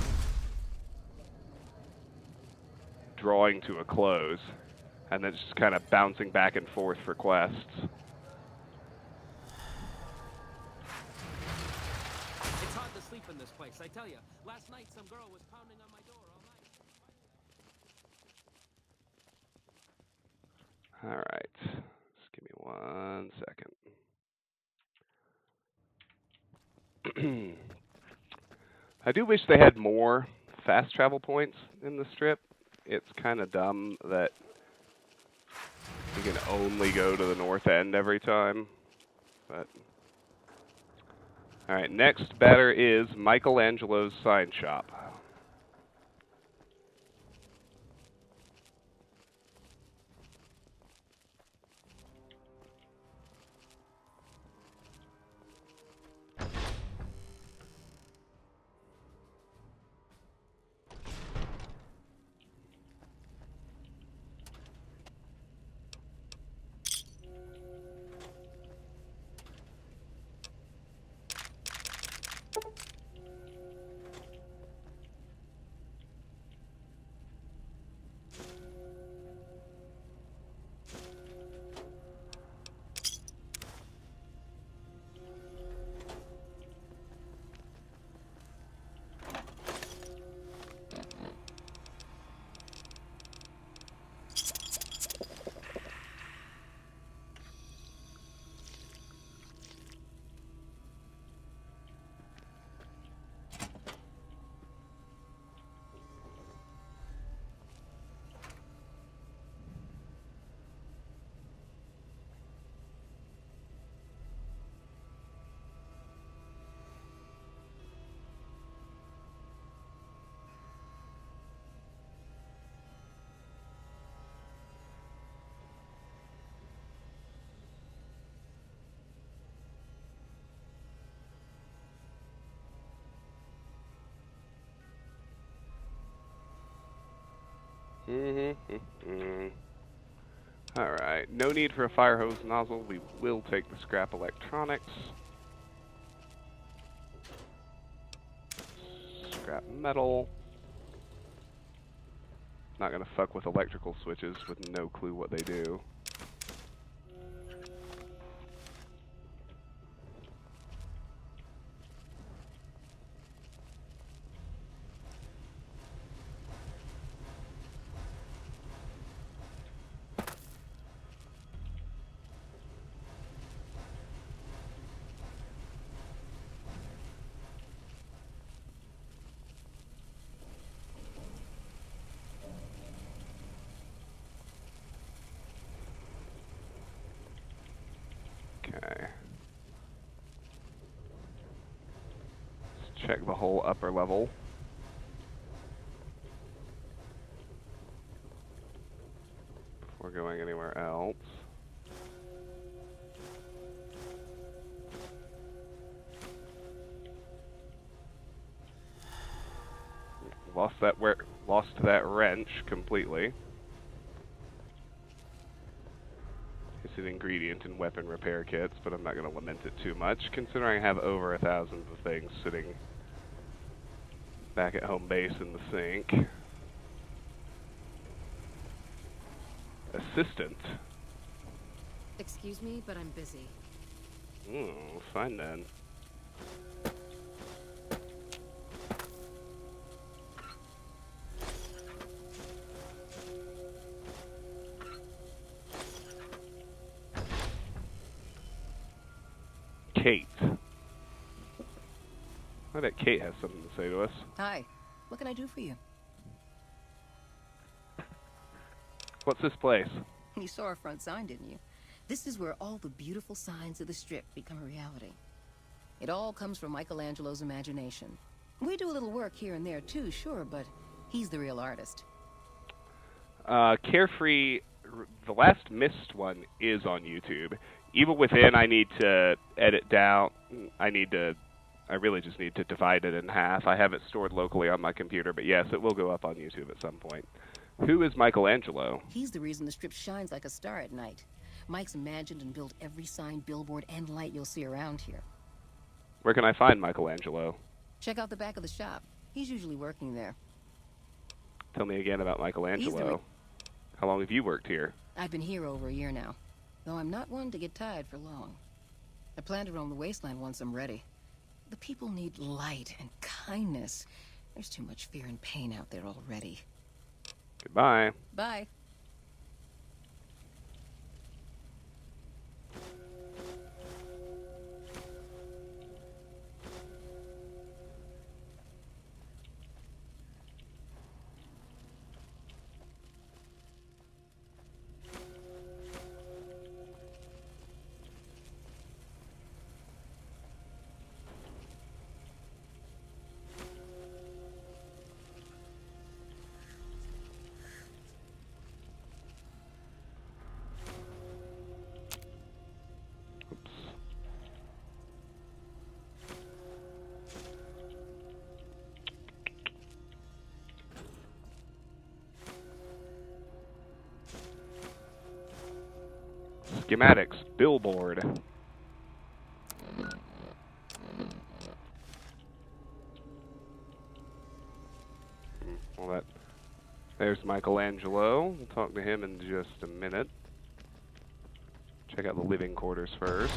A: drawing to a close, and then just kind of bouncing back and forth for quests.
C: sleep in this place, I tell you. Last night, some girl was pounding on my door all night.
A: All right. Just give me 1 second. I do wish they had more fast travel points in the strip. It's kind of dumb that you can only go to the north end every time. But all right, next batter is Michelangelo's Sign Shop. All right, no need for a fire hose nozzle. We will take the scrap electronics. Scrap metal. Not gonna fuck with electrical switches with no clue what they do. Okay. Let's check the whole upper level. Before going anywhere else. Lost that wrench completely. It's an ingredient in weapon repair kits, but I'm not going to lament it too much, considering I have over 1,000 of things sitting back at home base in the sink. Assistant.
B: Excuse me, but I'm busy.
A: Fine then. Kate. I bet Kate has something to say to us.
H: Hi. What can I do for you?
A: What's this place?
H: You saw our front sign, didn't you? This is where all the beautiful signs of the strip become a reality. It all comes from Michelangelo's imagination. We do a little work here and there too, sure, but he's the real artist.
A: Carefree, the last missed one is on YouTube. Evil Within, I need to edit down. I really just need to divide it in half. I have it stored locally on my computer, but yes, it will go up on YouTube at some point. Who is Michelangelo?
H: He's the reason the strip shines like a star at night. Mike's imagined and built every sign, billboard, and light you'll see around here.
A: Where can I find Michelangelo?
H: Check out the back of the shop. He's usually working there.
A: Tell me again about Michelangelo. How long have you worked here?
H: I've been here over a year now, though I'm not one to get tired for long. I plan to roam the wasteland once I'm ready. The people need light and kindness. There's too much fear and pain out there already.
A: Goodbye.
H: Bye.
A: Schematics, billboard. Well, there's Michelangelo. We'll talk to him in just a minute. Check out the living quarters first.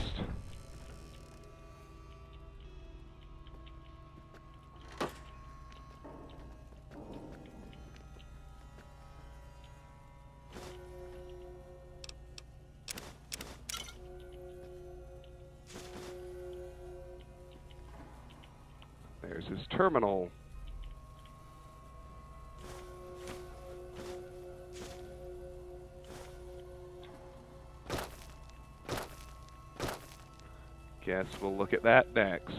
A: There's his terminal. Guess we'll look at that next.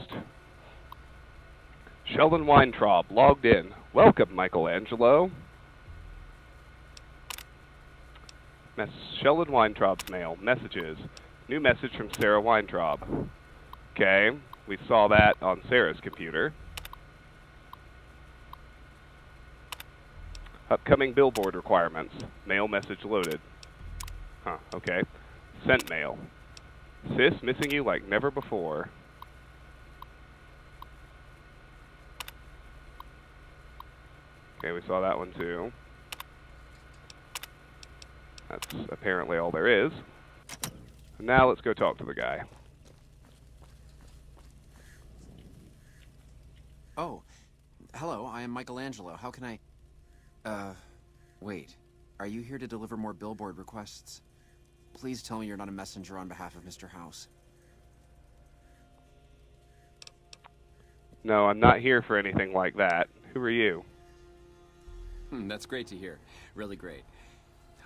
A: Sheldon Weintraub logged in. Welcome, Michelangelo. Sheldon Weintraub's mail. Messages. New message from Sarah Weintraub. Okay, we saw that on Sarah's computer. Upcoming billboard requirements. Mail message loaded. Huh, okay. Sent mail. Sis, missing you like never before. Okay, we saw that one too. That's apparently all there is. Now let's go talk to the guy.
I: Oh, hello, I am Michelangelo. How can I... wait. Are you here to deliver more billboard requests? Please tell me you're not a messenger on behalf of Mr. House.
A: No, I'm not here for anything like that. Who are you?
I: That's great to hear. Really great.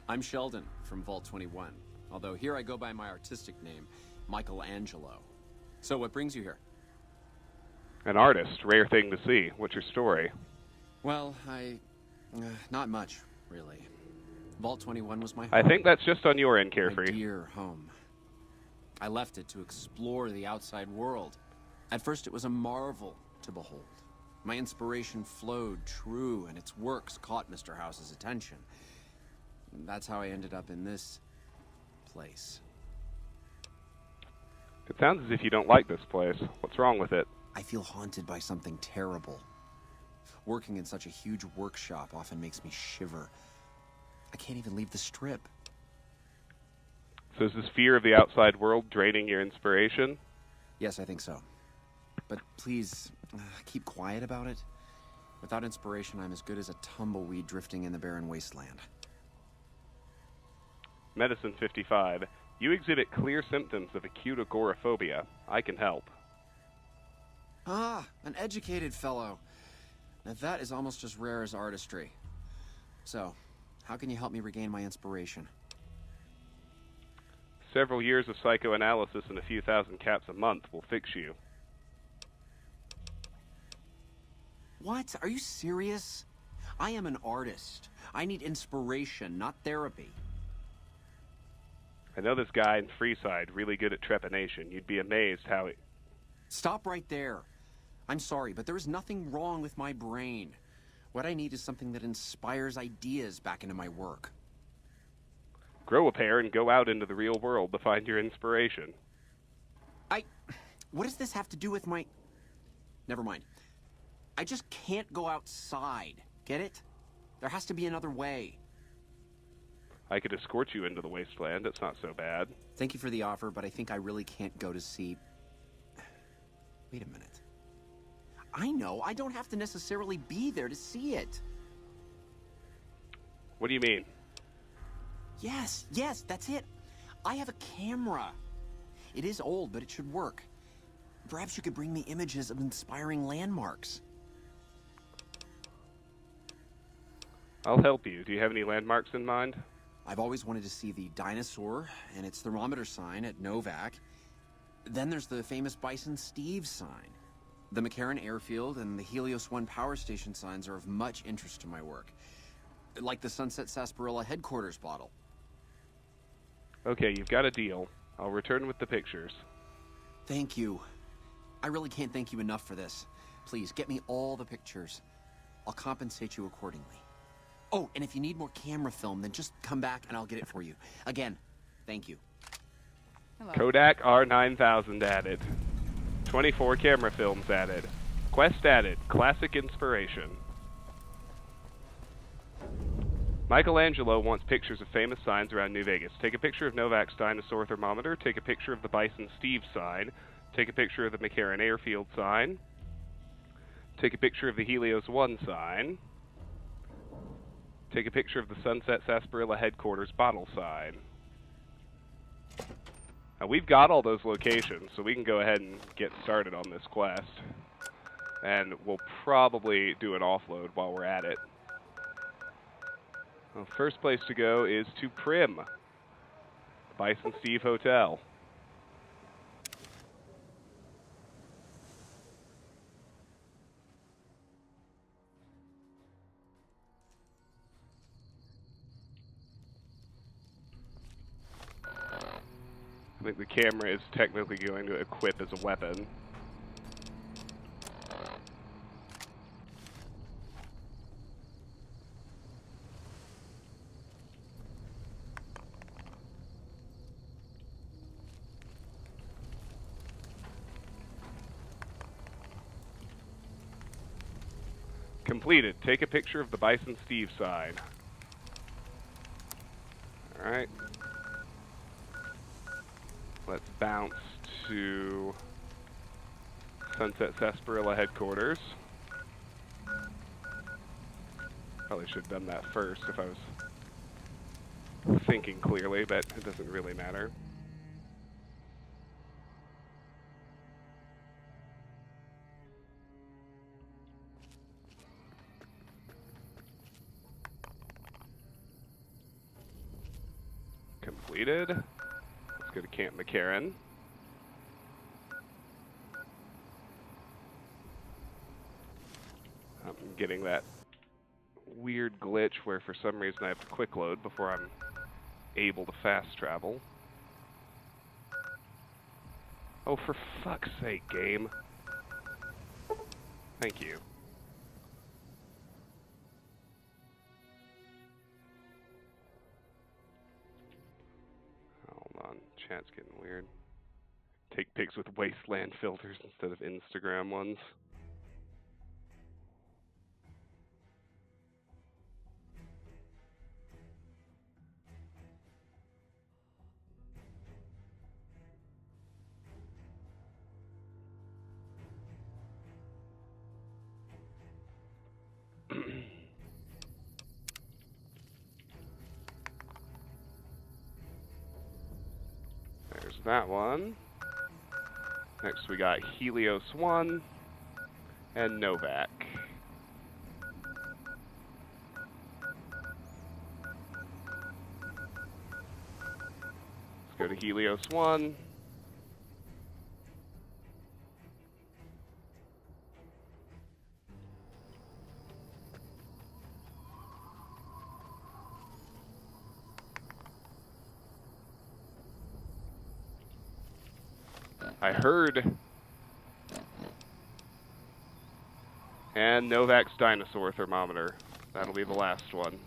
I: I'm Sheldon from Vault 21. Although here I go by my artistic name, Michelangelo. So what brings you here?
A: An artist. Rare thing to see. What's your story?
I: Well, not much, really. Vault 21 was my home.
A: I think that's just on your end,
I: My
A: Carefree.
I: dear home. I left it to explore the outside world. At first, it was a marvel to behold. My inspiration flowed true, and its works caught Mr. House's attention. That's how I ended up in this place.
A: It sounds as if you don't like this place. What's wrong with it?
I: I feel haunted by something terrible. Working in such a huge workshop often makes me shiver. I can't even leave the strip.
A: So is this fear of the outside world draining your inspiration?
I: Yes, I think so. But please, keep quiet about it. Without inspiration, I'm as good as a tumbleweed drifting in the barren wasteland.
A: Medicine 55. You exhibit clear symptoms of acute agoraphobia. I can help.
I: Ah, an educated fellow. Now that is almost as rare as artistry. So, how can you help me regain my inspiration?
A: Several years of psychoanalysis and a few thousand caps a month will fix you.
I: What? Are you serious? I am an artist. I need inspiration, not therapy.
A: I know this guy in Freeside, really good at trepanation. You'd be amazed how he...
I: Stop right there. I'm sorry, but there is nothing wrong with my brain. What I need is something that inspires ideas back into my work.
A: Grow a pair and go out into the real world to find your inspiration.
I: What does this have to do with my... Never mind. I just can't go outside. Get it? There has to be another way.
A: I could escort you into the wasteland. It's not so bad.
I: Thank you for the offer, but I think I really can't go to see... Wait a minute. I know. I don't have to necessarily be there to see it.
A: What do you mean?
I: Yes, that's it. I have a camera. It is old, but it should work. Perhaps you could bring me images of inspiring landmarks.
A: I'll help you. Do you have any landmarks in mind?
I: I've always wanted to see the dinosaur and its thermometer sign at Novak. Then there's the famous Bison Steve sign. The McCarran Airfield and the Helios 1 power station signs are of much interest to my work. Like the Sunset Sarsaparilla headquarters bottle.
A: Okay, you've got a deal. I'll return with the pictures.
I: Thank you. I really can't thank you enough for this. Please, get me all the pictures. I'll compensate you accordingly. Oh, and if you need more camera film, then just come back and I'll get it for you. Again, thank you.
H: Hello.
A: Kodak R9000 added. 24 camera films added. Quest added. Classic inspiration. Michelangelo wants pictures of famous signs around New Vegas. Take a picture of Novak's dinosaur thermometer. Take a picture of the Bison Steve sign. Take a picture of the McCarran Airfield sign. Take a picture of the Helios 1 sign. Take a picture of the Sunset Sarsaparilla headquarters bottle sign. Now, we've got all those locations, so we can go ahead and get started on this quest. And we'll probably do an offload while we're at it. Well, first place to go is to Prim, Bison Steve Hotel. I think the camera is technically going to equip as a weapon. Completed. Take a picture of the Bison Steve sign. Alright. Let's bounce to Sunset Sarsaparilla headquarters. Probably should have done that first if I was thinking clearly, but it doesn't really matter. Completed. Let's go to Camp McCarran. I'm getting that weird glitch where for some reason I have to quick load before I'm able to fast travel. Oh, for fuck's sake, game. Thank you. Hold on, chat's getting weird. Take pics with wasteland filters instead of Instagram ones. There's that one. Next we got Helios 1 and Novak. Let's go to Helios 1. I heard. And Novak's dinosaur thermometer. That'll be the last one.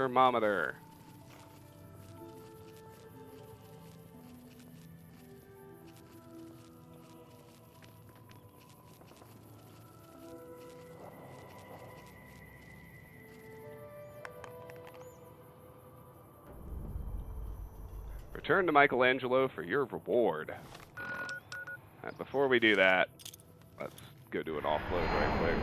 A: Thermometer. Return to Michelangelo for your reward. Before we do that, let's go do an offload right quick.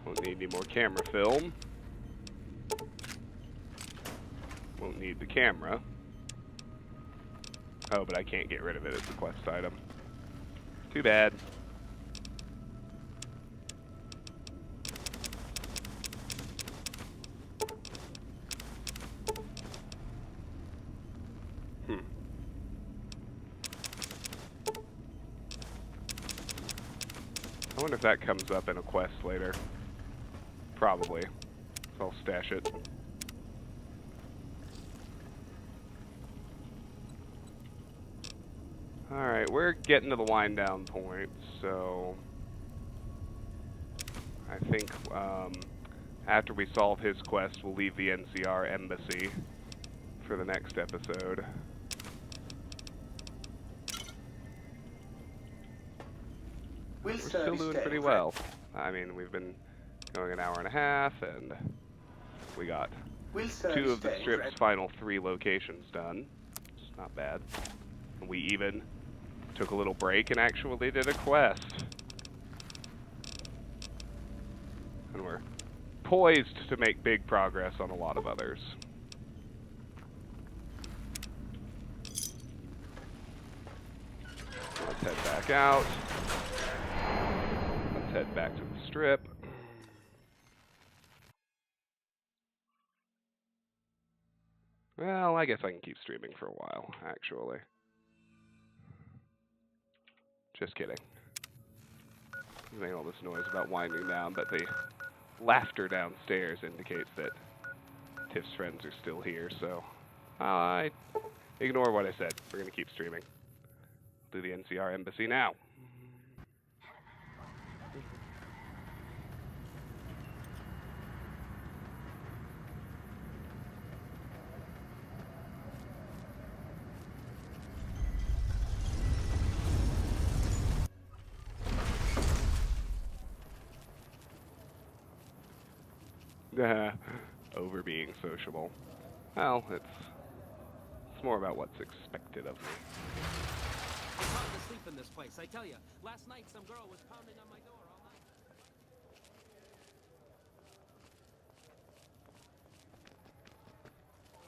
A: Won't need any more camera film. Won't need the camera. Oh, but I can't get rid of it as a quest item. Too bad. I wonder if that comes up in a quest later. Probably. So I'll stash it. Alright, we're getting to the wind down point, so I think after we solve his quest, we'll leave the NCR embassy for the next episode. We're still doing pretty well. I mean, we've been going an hour and a half, and we got 2 of the strip's final 3 locations done. It's not bad. And we even took a little break and actually did a quest. And we're poised to make big progress on a lot of others. Let's head back out. Let's head back to the strip. Well, I guess I can keep streaming for a while, actually. Just kidding. I'm making all this noise about winding down, but the laughter downstairs indicates that Tiff's friends are still here, so I ignore what I said. We're going to keep streaming. Do the NCR embassy now. Over being sociable. Well, it's more about what's expected of me.
J: It's hard to sleep in this place, I tell you. Last night some girl was pounding on my door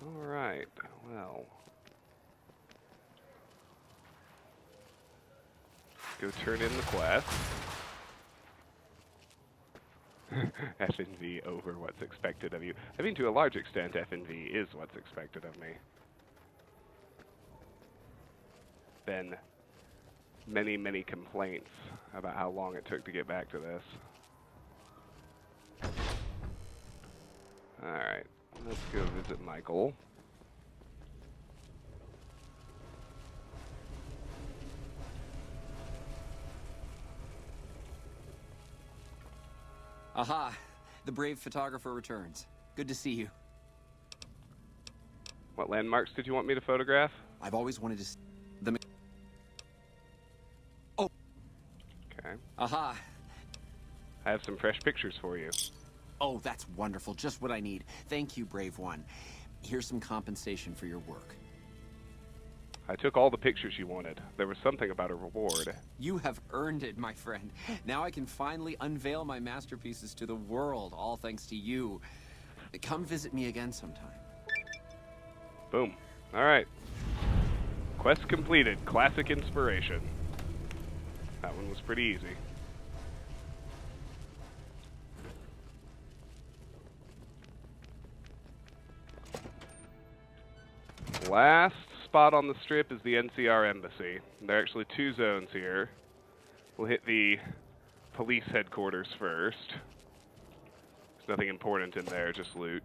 J: all night.
A: Alright, well. Go turn in the quest. FNV over what's expected of you. I mean, to a large extent, FNV is what's expected of me. Been many, many complaints about how long it took to get back to this. Alright, let's go visit Michael.
I: Aha! The brave photographer returns. Good to see you.
A: What landmarks did you want me to photograph?
I: I've always wanted to see the... Oh!
A: Okay.
I: Aha!
A: I have some fresh pictures for you.
I: Oh, that's wonderful. Just what I need. Thank you, brave one. Here's some compensation for your work.
A: I took all the pictures you wanted. There was something about a reward.
I: You have earned it, my friend. Now I can finally unveil my masterpieces to the world, all thanks to you. Come visit me again sometime.
A: Boom. Alright. Quest completed. Classic inspiration. That one was pretty easy. last spot on the strip is the NCR Embassy. There are actually 2 zones here. We'll hit the police headquarters first. There's nothing important in there, just loot.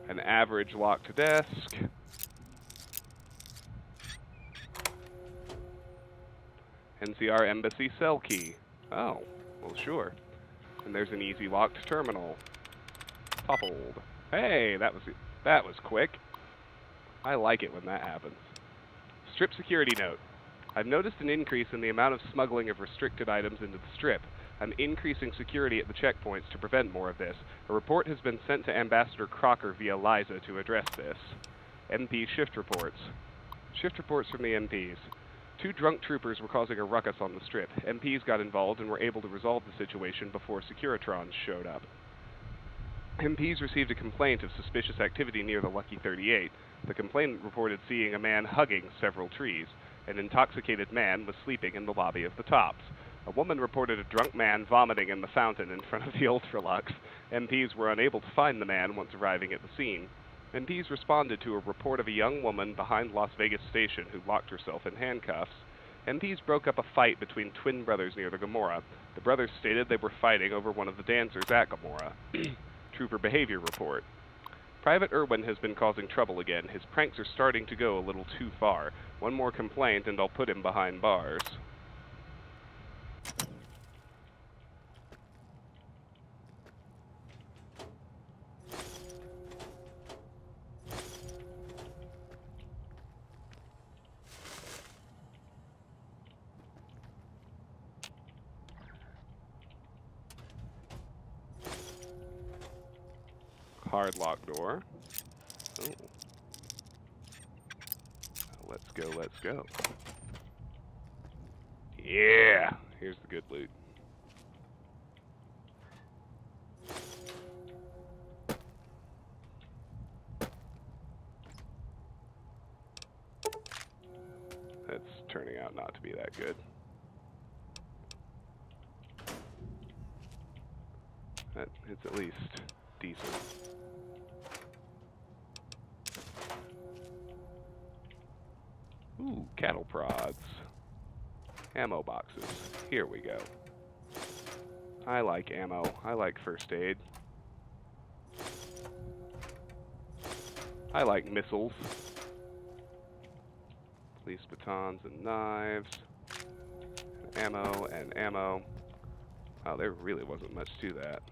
A: An average locked desk. NCR Embassy cell key. Oh, well, sure. And there's an easy locked terminal. Toppled. Hey, that was quick. I like it when that happens. Strip security note. I've noticed an increase in the amount of smuggling of restricted items into the strip. I'm increasing security at the checkpoints to prevent more of this. A report has been sent to Ambassador Crocker via Liza to address this. MP shift reports. Shift reports from the MPs. 2 drunk troopers were causing a ruckus on the strip. MPs got involved and were able to resolve the situation before Securitrons showed up. MPs received a complaint of suspicious activity near the Lucky 38. The complainant reported seeing a man hugging several trees. An intoxicated man was sleeping in the lobby of the Tops. A woman reported a drunk man vomiting in the fountain in front of the Ultralux. MPs were unable to find the man once arriving at the scene. MPs responded to a report of a young woman behind Las Vegas Station who locked herself in handcuffs. MPs broke up a fight between twin brothers near the Gomorrah. The brothers stated they were fighting over one of the dancers at Gomorrah. Trooper behavior report. Private Irwin has been causing trouble again. His pranks are starting to go a little too far. One more complaint and I'll put him behind bars. Hard lock door. Oh. Let's go, let's go. Yeah! Here's the good loot. That's turning out not to be that good. It's at least decent. Ooh, cattle prods. Ammo boxes. Here we go. I like ammo. I like first aid. I like missiles. Police batons and knives. Ammo and ammo. Oh, there really wasn't much to that.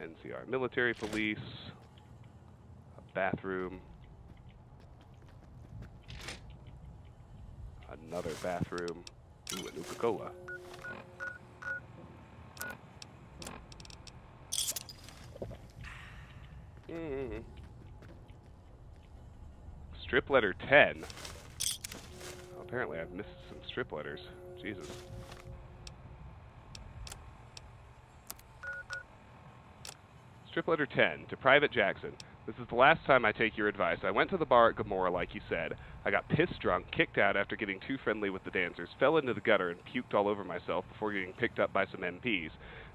A: NCR military police. A bathroom. Another bathroom. Ooh, a Nuka-Cola. Strip letter 10. Oh, apparently I've missed some strip letters. Jesus. Strip letter 10 to Private Jackson. This is the last time I take your advice. I went to the bar at Gomorrah like you said. I got pissed drunk, kicked out after getting too friendly with the dancers, fell into the gutter and puked all over myself before getting picked up by some MPs.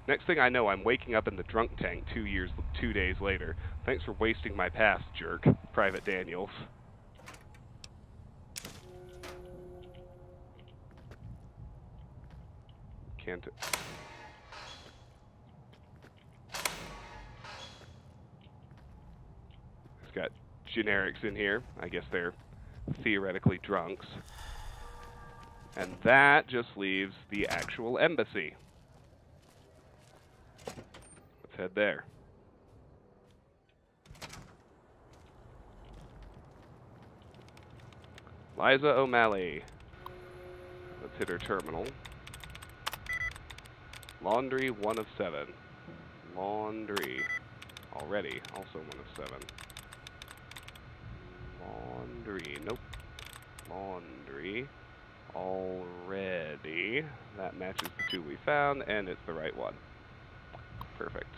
A: Next thing I know, I'm waking up in the drunk tank 2 days later. Thanks for wasting my past, jerk. Private Daniels. Can't... It's got generics in here. I guess they're theoretically drunks. And that just leaves the actual embassy. Let's head there. Liza O'Malley. Let's hit her terminal. Laundry, 1 of 7. Laundry. Already, also 1 of 7. Laundry, nope. Laundry. Already. That matches the 2 we found, and it's the right one. Perfect.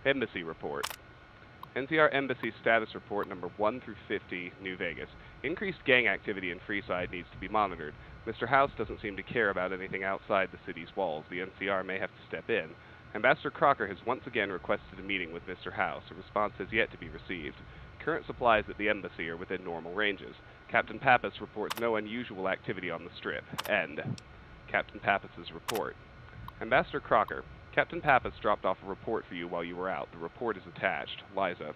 A: Embassy report. NCR Embassy Status Report number 1 through 50, New Vegas. Increased gang activity in Freeside needs to be monitored. Mr. House doesn't seem to care about anything outside the city's walls. The NCR may have to step in. Ambassador Crocker has once again requested a meeting with Mr. House. A response has yet to be received. Current supplies at the embassy are within normal ranges. Captain Pappas reports no unusual activity on the Strip. End. Captain Pappas's report. Ambassador Crocker, Captain Pappas dropped off a report for you while you were out. The report is attached. Liza.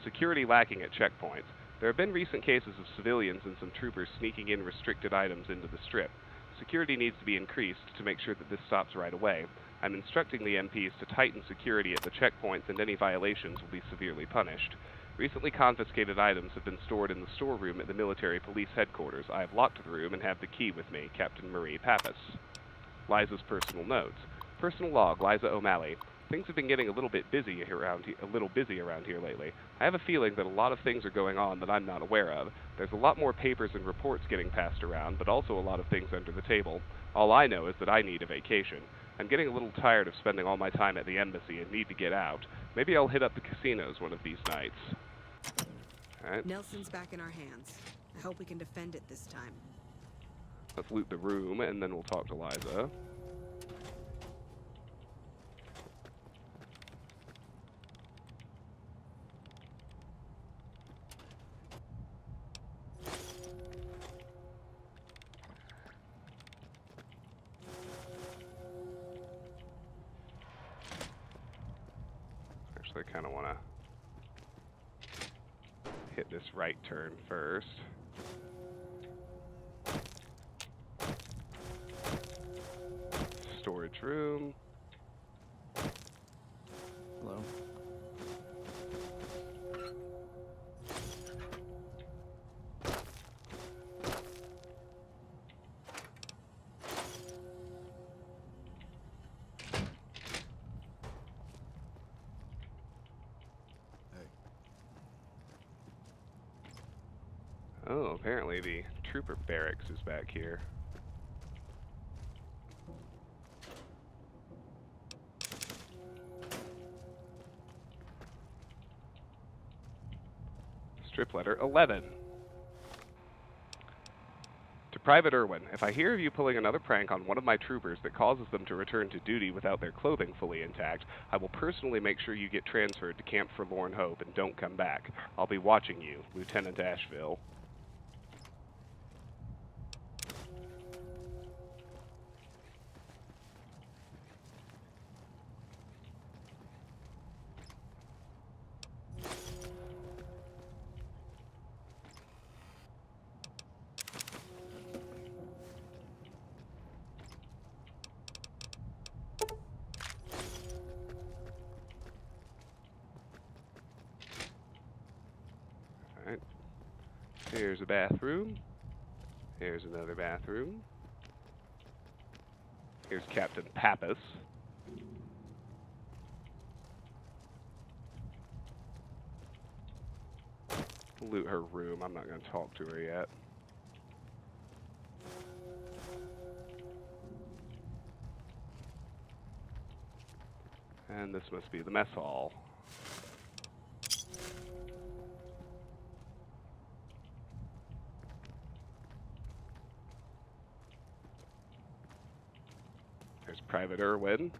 A: Security lacking at checkpoints. There have been recent cases of civilians and some troopers sneaking in restricted items into the Strip. Security needs to be increased to make sure that this stops right away. I'm instructing the MPs to tighten security at the checkpoints, and any violations will be severely punished. Recently confiscated items have been stored in the storeroom at the military police headquarters. I have locked the room and have the key with me. Captain Marie Pappas. Liza's personal notes. Personal log, Liza O'Malley. Things have been getting a little busy around here lately. I have a feeling that a lot of things are going on that I'm not aware of. There's a lot more papers and reports getting passed around, but also a lot of things under the table. All I know is that I need a vacation. I'm getting a little tired of spending all my time at the embassy and need to get out. Maybe I'll hit up the casinos one of these nights. Alright.
K: Nelson's back in our hands. I hope we can defend it this time.
A: Let's loot the room, and then we'll talk to Liza. Actually, I kind of want to hit this right turn first. Storage room.
I: Hello.
A: Oh, apparently the trooper barracks is back here. Strip letter 11. To Private Irwin, if I hear of you pulling another prank on one of my troopers that causes them to return to duty without their clothing fully intact, I will personally make sure you get transferred to Camp Forlorn Hope and don't come back. I'll be watching you, Lieutenant Asheville. Alright. Here's a bathroom. Here's another bathroom. Here's Captain Pappas. Loot her room. I'm not going to talk to her yet. And this must be the mess hall. There's Private Irwin.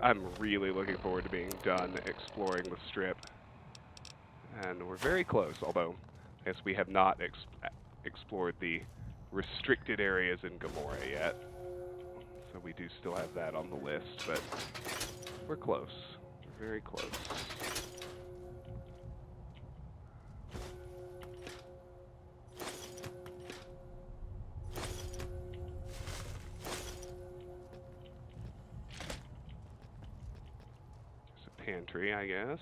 A: I'm really looking forward to being done exploring the Strip. And we're very close, although I guess we have not explored the restricted areas in Gamorra yet. So we do still have that on the list, but we're close. We're very close. There's a pantry, I guess.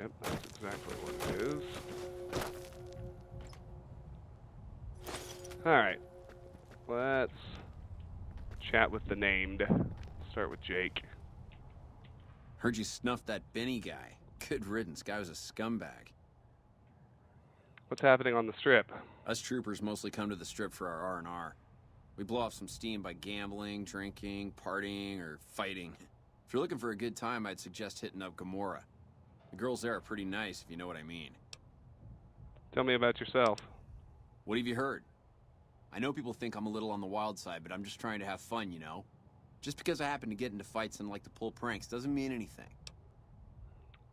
A: Yep, that's exactly what it is. Alright. Let's chat with the named. Start with Jake.
I: Heard you snuffed that Benny guy. Good riddance. Guy was a scumbag.
A: What's happening on the strip?
I: Us troopers mostly come to the strip for our R&R. We blow off some steam by gambling, drinking, partying, or fighting. If you're looking for a good time, I'd suggest hitting up Gamora. The girls there are pretty nice, if you know what I mean.
A: Tell me about yourself.
I: What have you heard? I know people think I'm a little on the wild side, but I'm just trying to have fun, you know? Just because I happen to get into fights and like to pull pranks doesn't mean anything.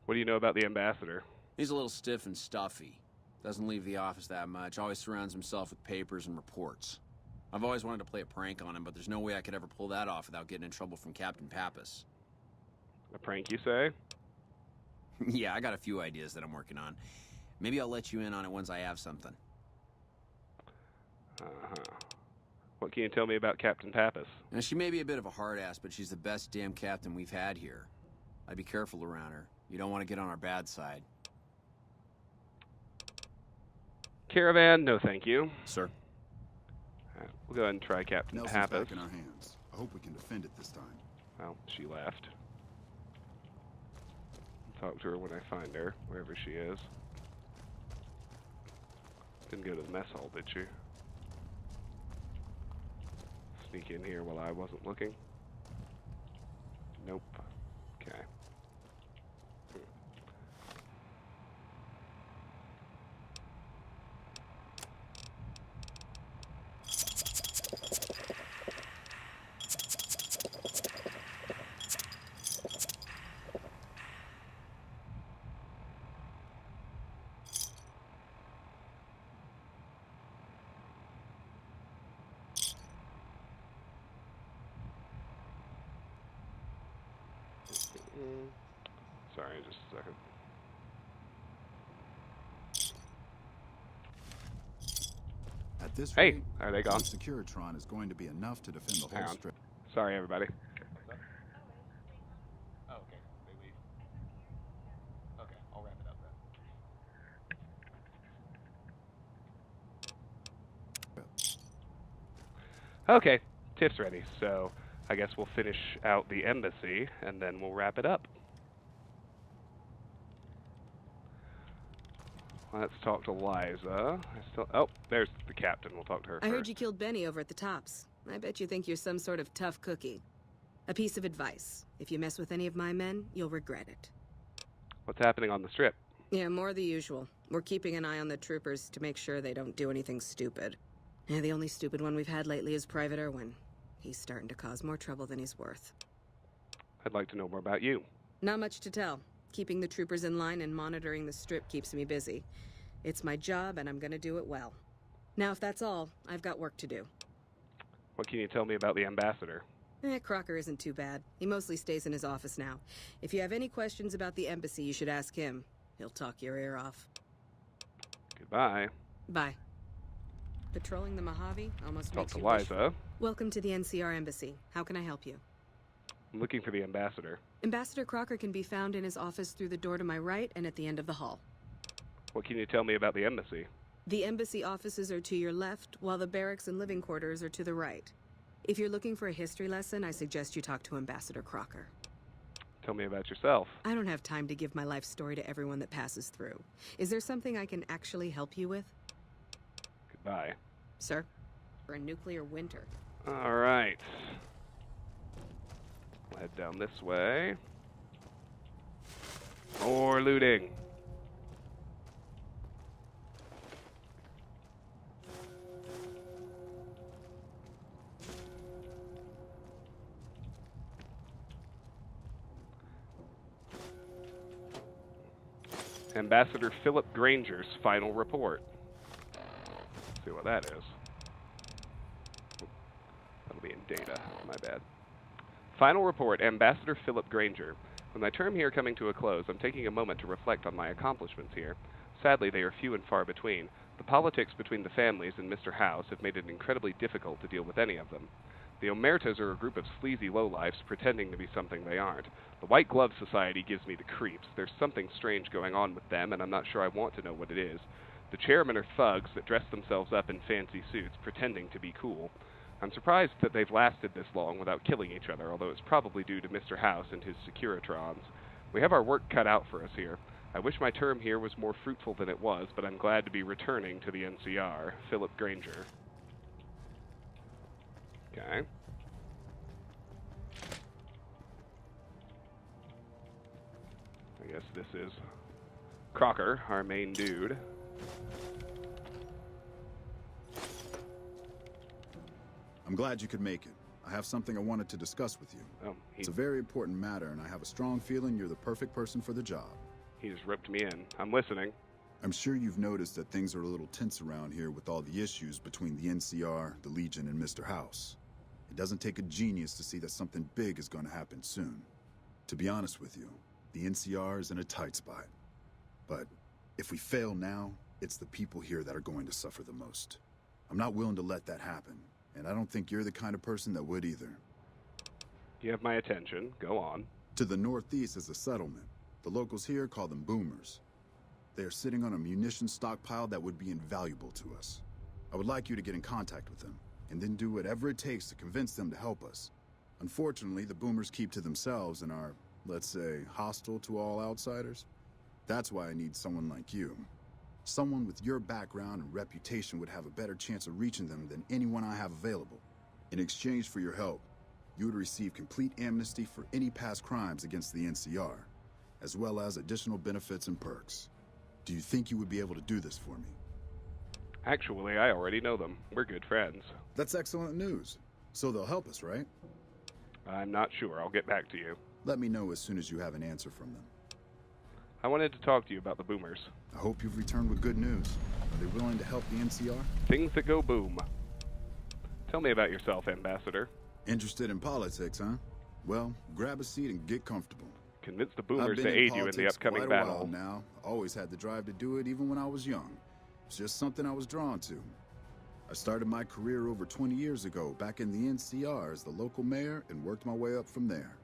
A: What do you know about the ambassador?
I: He's a little stiff and stuffy. Doesn't leave the office that much, always surrounds himself with papers and reports. I've always wanted to play a prank on him, but there's no way I could ever pull that off without getting in trouble from Captain Pappas.
A: A prank, you say?
I: Yeah, I got a few ideas that I'm working on. Maybe I'll let you in on it once I have something.
A: What can you tell me about Captain Pappas?
I: Now, she may be a bit of a hard ass, but she's the best damn captain we've had here. I'd be careful around her. You don't want to get on our bad side.
A: Caravan, no thank you.
I: Sir.
A: We'll go ahead and try Captain
F: Nelson's
A: Pappas.
F: back in our hands. I hope we can defend it this time.
A: Well, she left. I'll talk to her when I find her, wherever she is. Didn't go to the mess hall, did she? Sneak in here while I wasn't looking? Nope. Okay. Sorry, just a second.
F: At this
A: Hey,
F: rate,
A: are they gone?
F: one Securitron is going to be enough to defend the
A: Hang
F: whole
A: on.
F: strip.
A: Sorry, everybody.
D: Oh, okay. They leave. Okay, I'll wrap it up then.
A: Okay, Tiff's ready, so I guess we'll finish out the embassy, and then we'll wrap it up. Let's talk to Liza. Oh, there's the captain. We'll talk to her
K: I
A: first.
K: heard you killed Benny over at the Tops. I bet you think you're some sort of tough cookie. A piece of advice. If you mess with any of my men, you'll regret it.
A: What's happening on the strip?
K: Yeah, more the usual. We're keeping an eye on the troopers to make sure they don't do anything stupid. Yeah, the only stupid one we've had lately is Private Irwin. He's starting to cause more trouble than he's worth.
A: I'd like to know more about you.
K: Not much to tell. Keeping the troopers in line and monitoring the strip keeps me busy. It's my job, and I'm gonna do it well. Now, if that's all, I've got work to do.
A: What can you tell me about the ambassador?
K: Crocker isn't too bad. He mostly stays in his office now. If you have any questions about the embassy, you should ask him. He'll talk your ear off.
A: Goodbye.
K: Bye. Patrolling the Mojave almost
A: Talk
K: makes
A: to
K: you wish-
A: Liza.
K: Welcome to the NCR Embassy. How can I help you?
A: I'm looking for the ambassador.
K: Ambassador Crocker can be found in his office through the door to my right and at the end of the hall.
A: What can you tell me about the embassy?
K: The embassy offices are to your left, while the barracks and living quarters are to the right. If you're looking for a history lesson, I suggest you talk to Ambassador Crocker.
A: Tell me about yourself.
K: I don't have time to give my life story to everyone that passes through. Is there something I can actually help you with?
A: Goodbye.
K: Sir? For a nuclear winter.
A: All right. We'll head down this way. More looting. Ambassador Philip Granger's final report. Let's see what that is. That'll be in data. My bad. Final report, Ambassador Philip Granger. With my term here coming to a close, I'm taking a moment to reflect on my accomplishments here. Sadly, they are few and far between. The politics between the families and Mr. House have made it incredibly difficult to deal with any of them. The Omertas are a group of sleazy lowlifes pretending to be something they aren't. The White Glove Society gives me the creeps. There's something strange going on with them, and I'm not sure I want to know what it is. The chairmen are thugs that dress themselves up in fancy suits, pretending to be cool. I'm surprised that they've lasted this long without killing each other, although it's probably due to Mr. House and his Securitrons. We have our work cut out for us here. I wish my term here was more fruitful than it was, but I'm glad to be returning to the NCR. Philip Granger. Okay. I guess this is Crocker, our main dude.
F: I'm glad you could make it. I have something I wanted to discuss with you.
A: Oh,
F: it's a very important matter, and I have a strong feeling you're the perfect person for the job.
A: He just roped me in. I'm listening.
F: I'm sure you've noticed that things are a little tense around here with all the issues between the NCR, the Legion, and Mr. House. It doesn't take a genius to see that something big is going to happen soon. To be honest with you, the NCR is in a tight spot. But if we fail now, it's the people here that are going to suffer the most. I'm not willing to let that happen, and I don't think you're the kind of person that would either.
A: You have my attention. Go on.
F: To the northeast is a settlement. The locals here call them boomers. They are sitting on a munitions stockpile that would be invaluable to us. I would like you to get in contact with them, and then do whatever it takes to convince them to help us. Unfortunately, the boomers keep to themselves and are, let's say, hostile to all outsiders. That's why I need someone like you. Someone with your background and reputation would have a better chance of reaching them than anyone I have available. In exchange for your help, you would receive complete amnesty for any past crimes against the NCR, as well as additional benefits and perks. Do you think you would be able to do this for me?
A: Actually, I already know them. We're good friends.
F: That's excellent news. So they'll help us, right?
A: I'm not sure. I'll get back to you.
F: Let me know as soon as you have an answer from them.
A: I wanted to talk to you about the boomers.
F: I hope you've returned with good news. Are they willing to help the NCR?
A: Things that go boom. Tell me about yourself, Ambassador.
F: Interested in politics, huh? Well, grab a seat and get comfortable.
A: Convince the boomers to aid you in the upcoming battle.
F: Now, always had the drive to do it even when I was young. It's just something I was drawn to. I started my career over 20 years ago back in the NCR as the local mayor and worked my way up from there.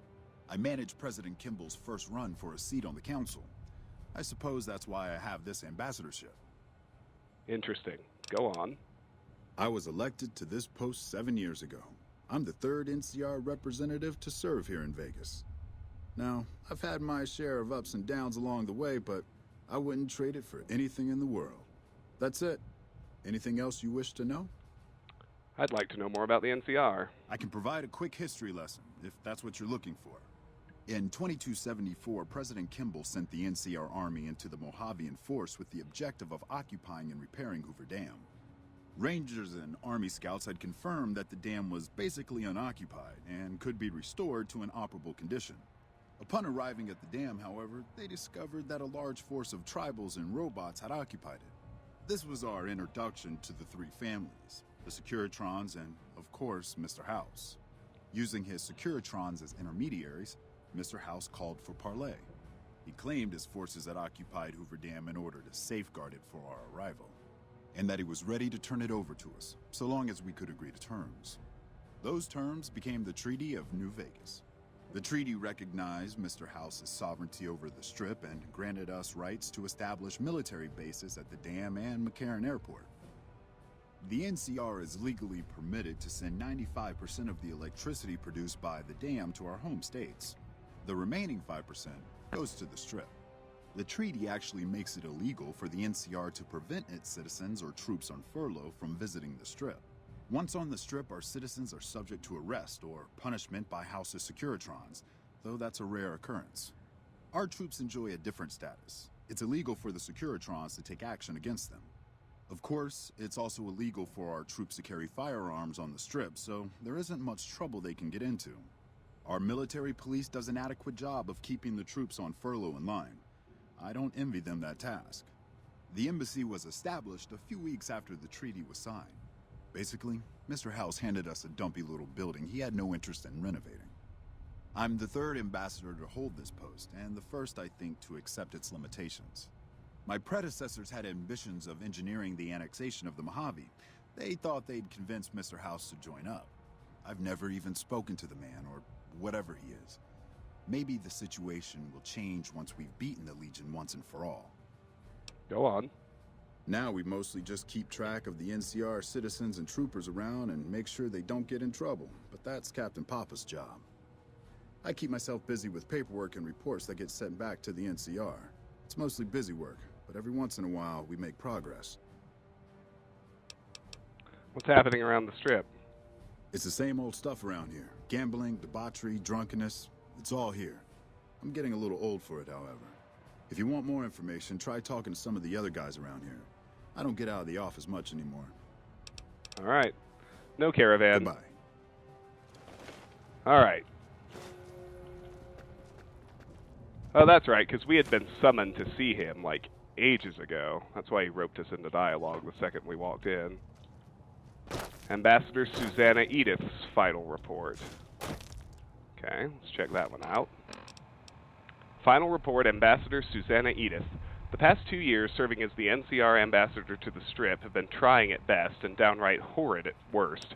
F: I managed President Kimball's first run for a seat on the council. I suppose that's why I have this ambassadorship.
A: Interesting. Go on.
F: I was elected to this post 7 years ago. I'm the third NCR representative to serve here in Vegas. Now, I've had my share of ups and downs along the way, but I wouldn't trade it for anything in the world. That's it. Anything else you wish to know?
A: I'd like to know more about the NCR.
F: I can provide a quick history lesson, if that's what you're looking for. In 2274, President Kimball sent the NCR Army into the Mojavian Force with the objective of occupying and repairing Hoover Dam. Rangers and Army scouts had confirmed that the dam was basically unoccupied and could be restored to an operable condition. Upon arriving at the dam, however, they discovered that a large force of tribals and robots had occupied it. This was our introduction to the three families, the Securitrons and, of course, Mr. House. Using his Securitrons as intermediaries, Mr. House called for parley. He claimed his forces had occupied Hoover Dam in order to safeguard it for our arrival, and that he was ready to turn it over to us, so long as we could agree to terms. Those terms became the Treaty of New Vegas. The treaty recognized Mr. House's sovereignty over the Strip and granted us rights to establish military bases at the dam and McCarran Airport. The NCR is legally permitted to send 95% of the electricity produced by the dam to our home states. The remaining 5% goes to the Strip. The treaty actually makes it illegal for the NCR to prevent its citizens or troops on furlough from visiting the Strip. Once on the Strip, our citizens are subject to arrest or punishment by House's Securitrons, though that's a rare occurrence. Our troops enjoy a different status. It's illegal for the Securitrons to take action against them. Of course, it's also illegal for our troops to carry firearms on the Strip, so there isn't much trouble they can get into. Our military police does an adequate job of keeping the troops on furlough in line. I don't envy them that task. The embassy was established a few weeks after the treaty was signed. Basically, Mr. House handed us a dumpy little building he had no interest in renovating. I'm the third ambassador to hold this post, and the first, I think, to accept its limitations. My predecessors had ambitions of engineering the annexation of the Mojave. They thought they'd convince Mr. House to join up. I've never even spoken to the man, or whatever he is. Maybe the situation will change once we've beaten the Legion once and for all.
A: Go on.
F: Now we mostly just keep track of the NCR citizens and troopers around and make sure they don't get in trouble, but that's Captain Papa's job. I keep myself busy with paperwork and reports that get sent back to the NCR. It's mostly busy work, but every once in a while we make progress.
A: What's happening around the Strip?
F: It's the same old stuff around here. Gambling, debauchery, drunkenness, it's all here. I'm getting a little old for it, however. If you want more information, try talking to some of the other guys around here. I don't get out of the office much anymore.
A: All right. No caravan.
F: Goodbye.
A: All right. Oh, that's right, because we had been summoned to see him, like, ages ago. That's why he roped us into dialogue the second we walked in. Ambassador Susanna Edith's final report. Okay, let's check that one out. Final report, Ambassador Susanna Edith. The past 2 years serving as the NCR ambassador to the Strip have been trying at best and downright horrid at worst.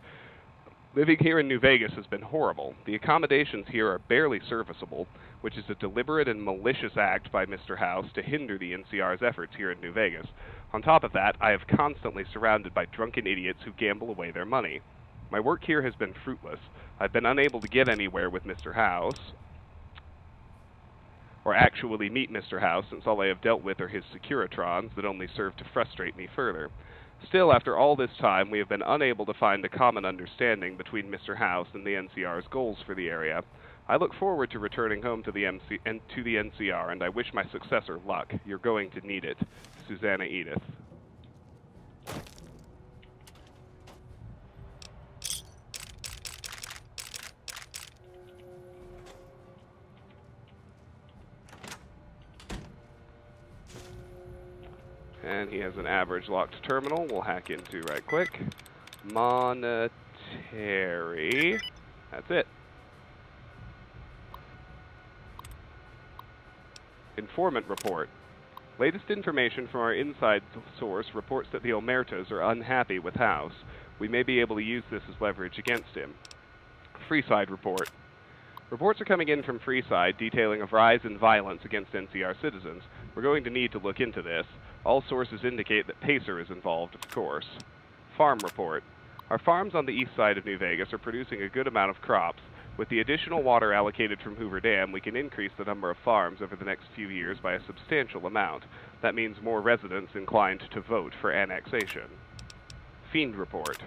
A: Living here in New Vegas has been horrible. The accommodations here are barely serviceable, which is a deliberate and malicious act by Mr. House to hinder the NCR's efforts here in New Vegas. On top of that, I have constantly surrounded by drunken idiots who gamble away their money. My work here has been fruitless. I've been unable to get anywhere with Mr. House, or actually meet Mr. House, since all I have dealt with are his Securitrons that only serve to frustrate me further. Still, after all this time, we have been unable to find a common understanding between Mr. House and the NCR's goals for the area. I look forward to returning home to the NCR, and I wish my successor luck. You're going to need it. Susanna Edith. And he has an average locked terminal we'll hack into right quick. Monetary. That's it. Informant report. Latest information from our inside source reports that the Omertas are unhappy with House. We may be able to use this as leverage against him. Freeside report. Reports are coming in from Freeside detailing a rise in violence against NCR citizens. We're going to need to look into this. All sources indicate that Pacer is involved, of course. Farm report. Our farms on the east side of New Vegas are producing a good amount of crops. With the additional water allocated from Hoover Dam, we can increase the number of farms over the next few years by a substantial amount. That means more residents inclined to vote for annexation. Fiend report.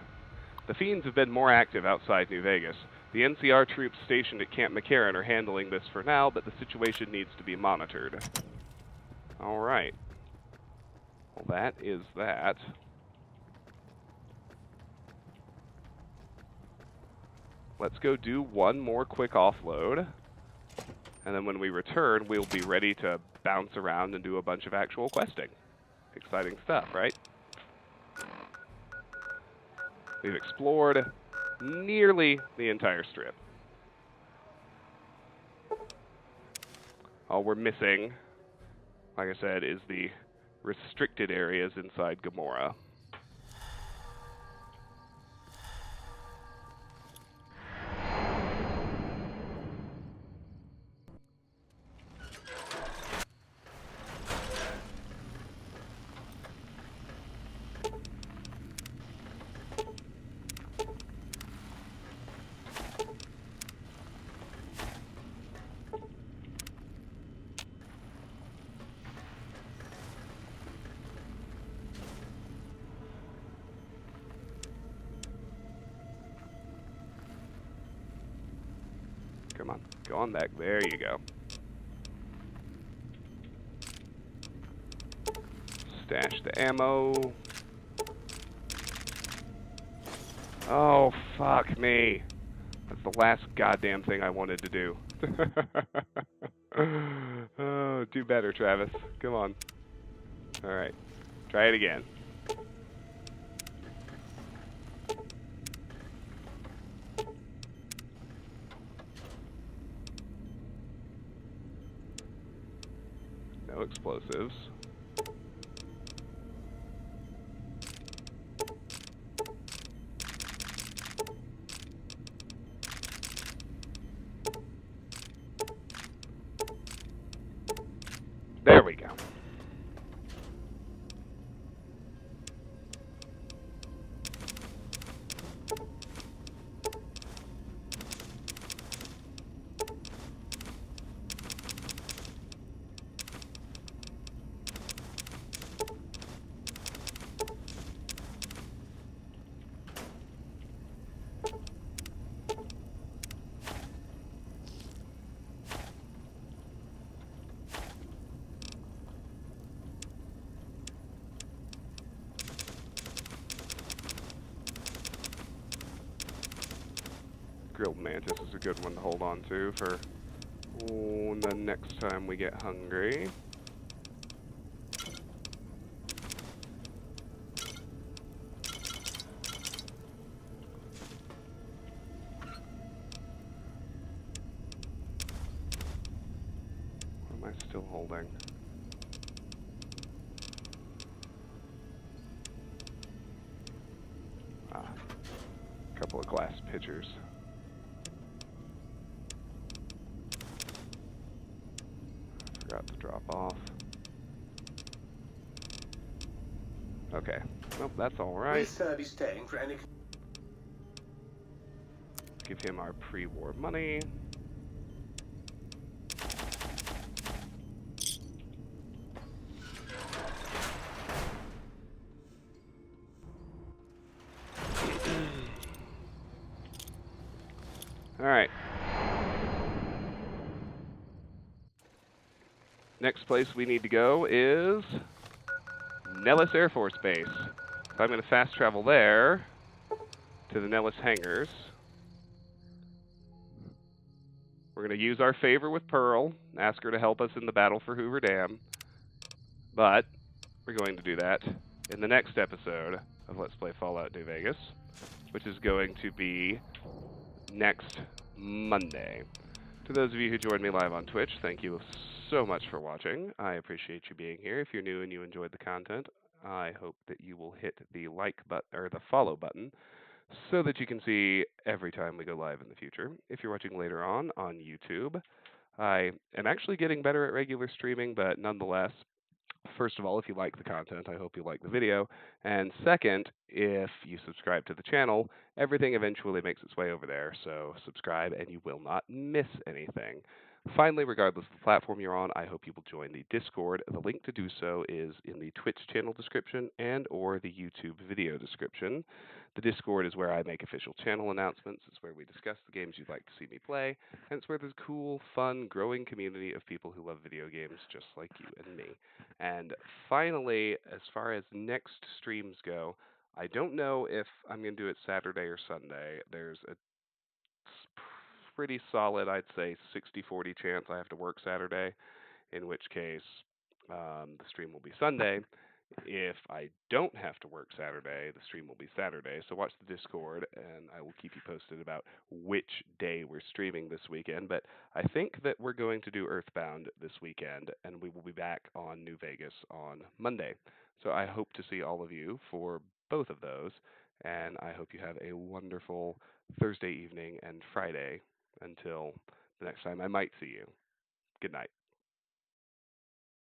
A: The Fiends have been more active outside New Vegas. The NCR troops stationed at Camp McCarran are handling this for now, but the situation needs to be monitored. All right. Well, that is that. Let's go do one more quick offload. And then when we return, we'll be ready to bounce around and do a bunch of actual questing. Exciting stuff, right? We've explored nearly the entire strip. All we're missing, like I said, is the restricted areas inside Gomorrah. Come on, go on back. There you go. Stash the ammo. Oh, fuck me. That's the last goddamn thing I wanted to do. Oh, do better, Travis. Come on. Alright. Try it again. No explosives. grilled mantis is a good one to hold on to for the next time we get hungry. What am I still holding? A couple of glass pitchers. Forgot to drop off. Okay. Nope, that's all
G: Will
A: right.
G: Sir be staying for any...
A: Give him our pre-war money. All right. Next place we need to go is Nellis Air Force Base. So I'm going to fast travel there to the Nellis hangars. We're going to use our favor with Pearl, ask her to help us in the battle for Hoover Dam. But we're going to do that in the next episode of Let's Play Fallout New Vegas, which is going to be next Monday. To those of you who joined me live on Twitch, thank you so much for watching. I appreciate you being here. If you're new and you enjoyed the content, I hope that you will hit the like button or the follow button so that you can see every time we go live in the future. If you're watching later on YouTube, I am actually getting better at regular streaming, but nonetheless, first of all, if you like the content, I hope you like the video. And second, if you subscribe to the channel, everything eventually makes its way over there. So subscribe and you will not miss anything. Finally, regardless of the platform you're on, I hope you will join the Discord. The link to do so is in the Twitch channel description and or the YouTube video description. The Discord is where I make official channel announcements. It's where we discuss the games you'd like to see me play. And it's where there's a cool, fun, growing community of people who love video games just like you and me. And finally, as far as next streams go, I don't know if I'm going to do it Saturday or Sunday. There's a pretty solid, I'd say, 60-40 chance I have to work Saturday, in which case the stream will be Sunday. If I don't have to work Saturday, the stream will be Saturday. So watch the Discord, and I will keep you posted about which day we're streaming this weekend. But I think that we're going to do Earthbound this weekend, and we will be back on New Vegas on Monday. So I hope to see all of you for both of those, and I hope you have a wonderful Thursday evening and Friday until the next time I might see you. Good night.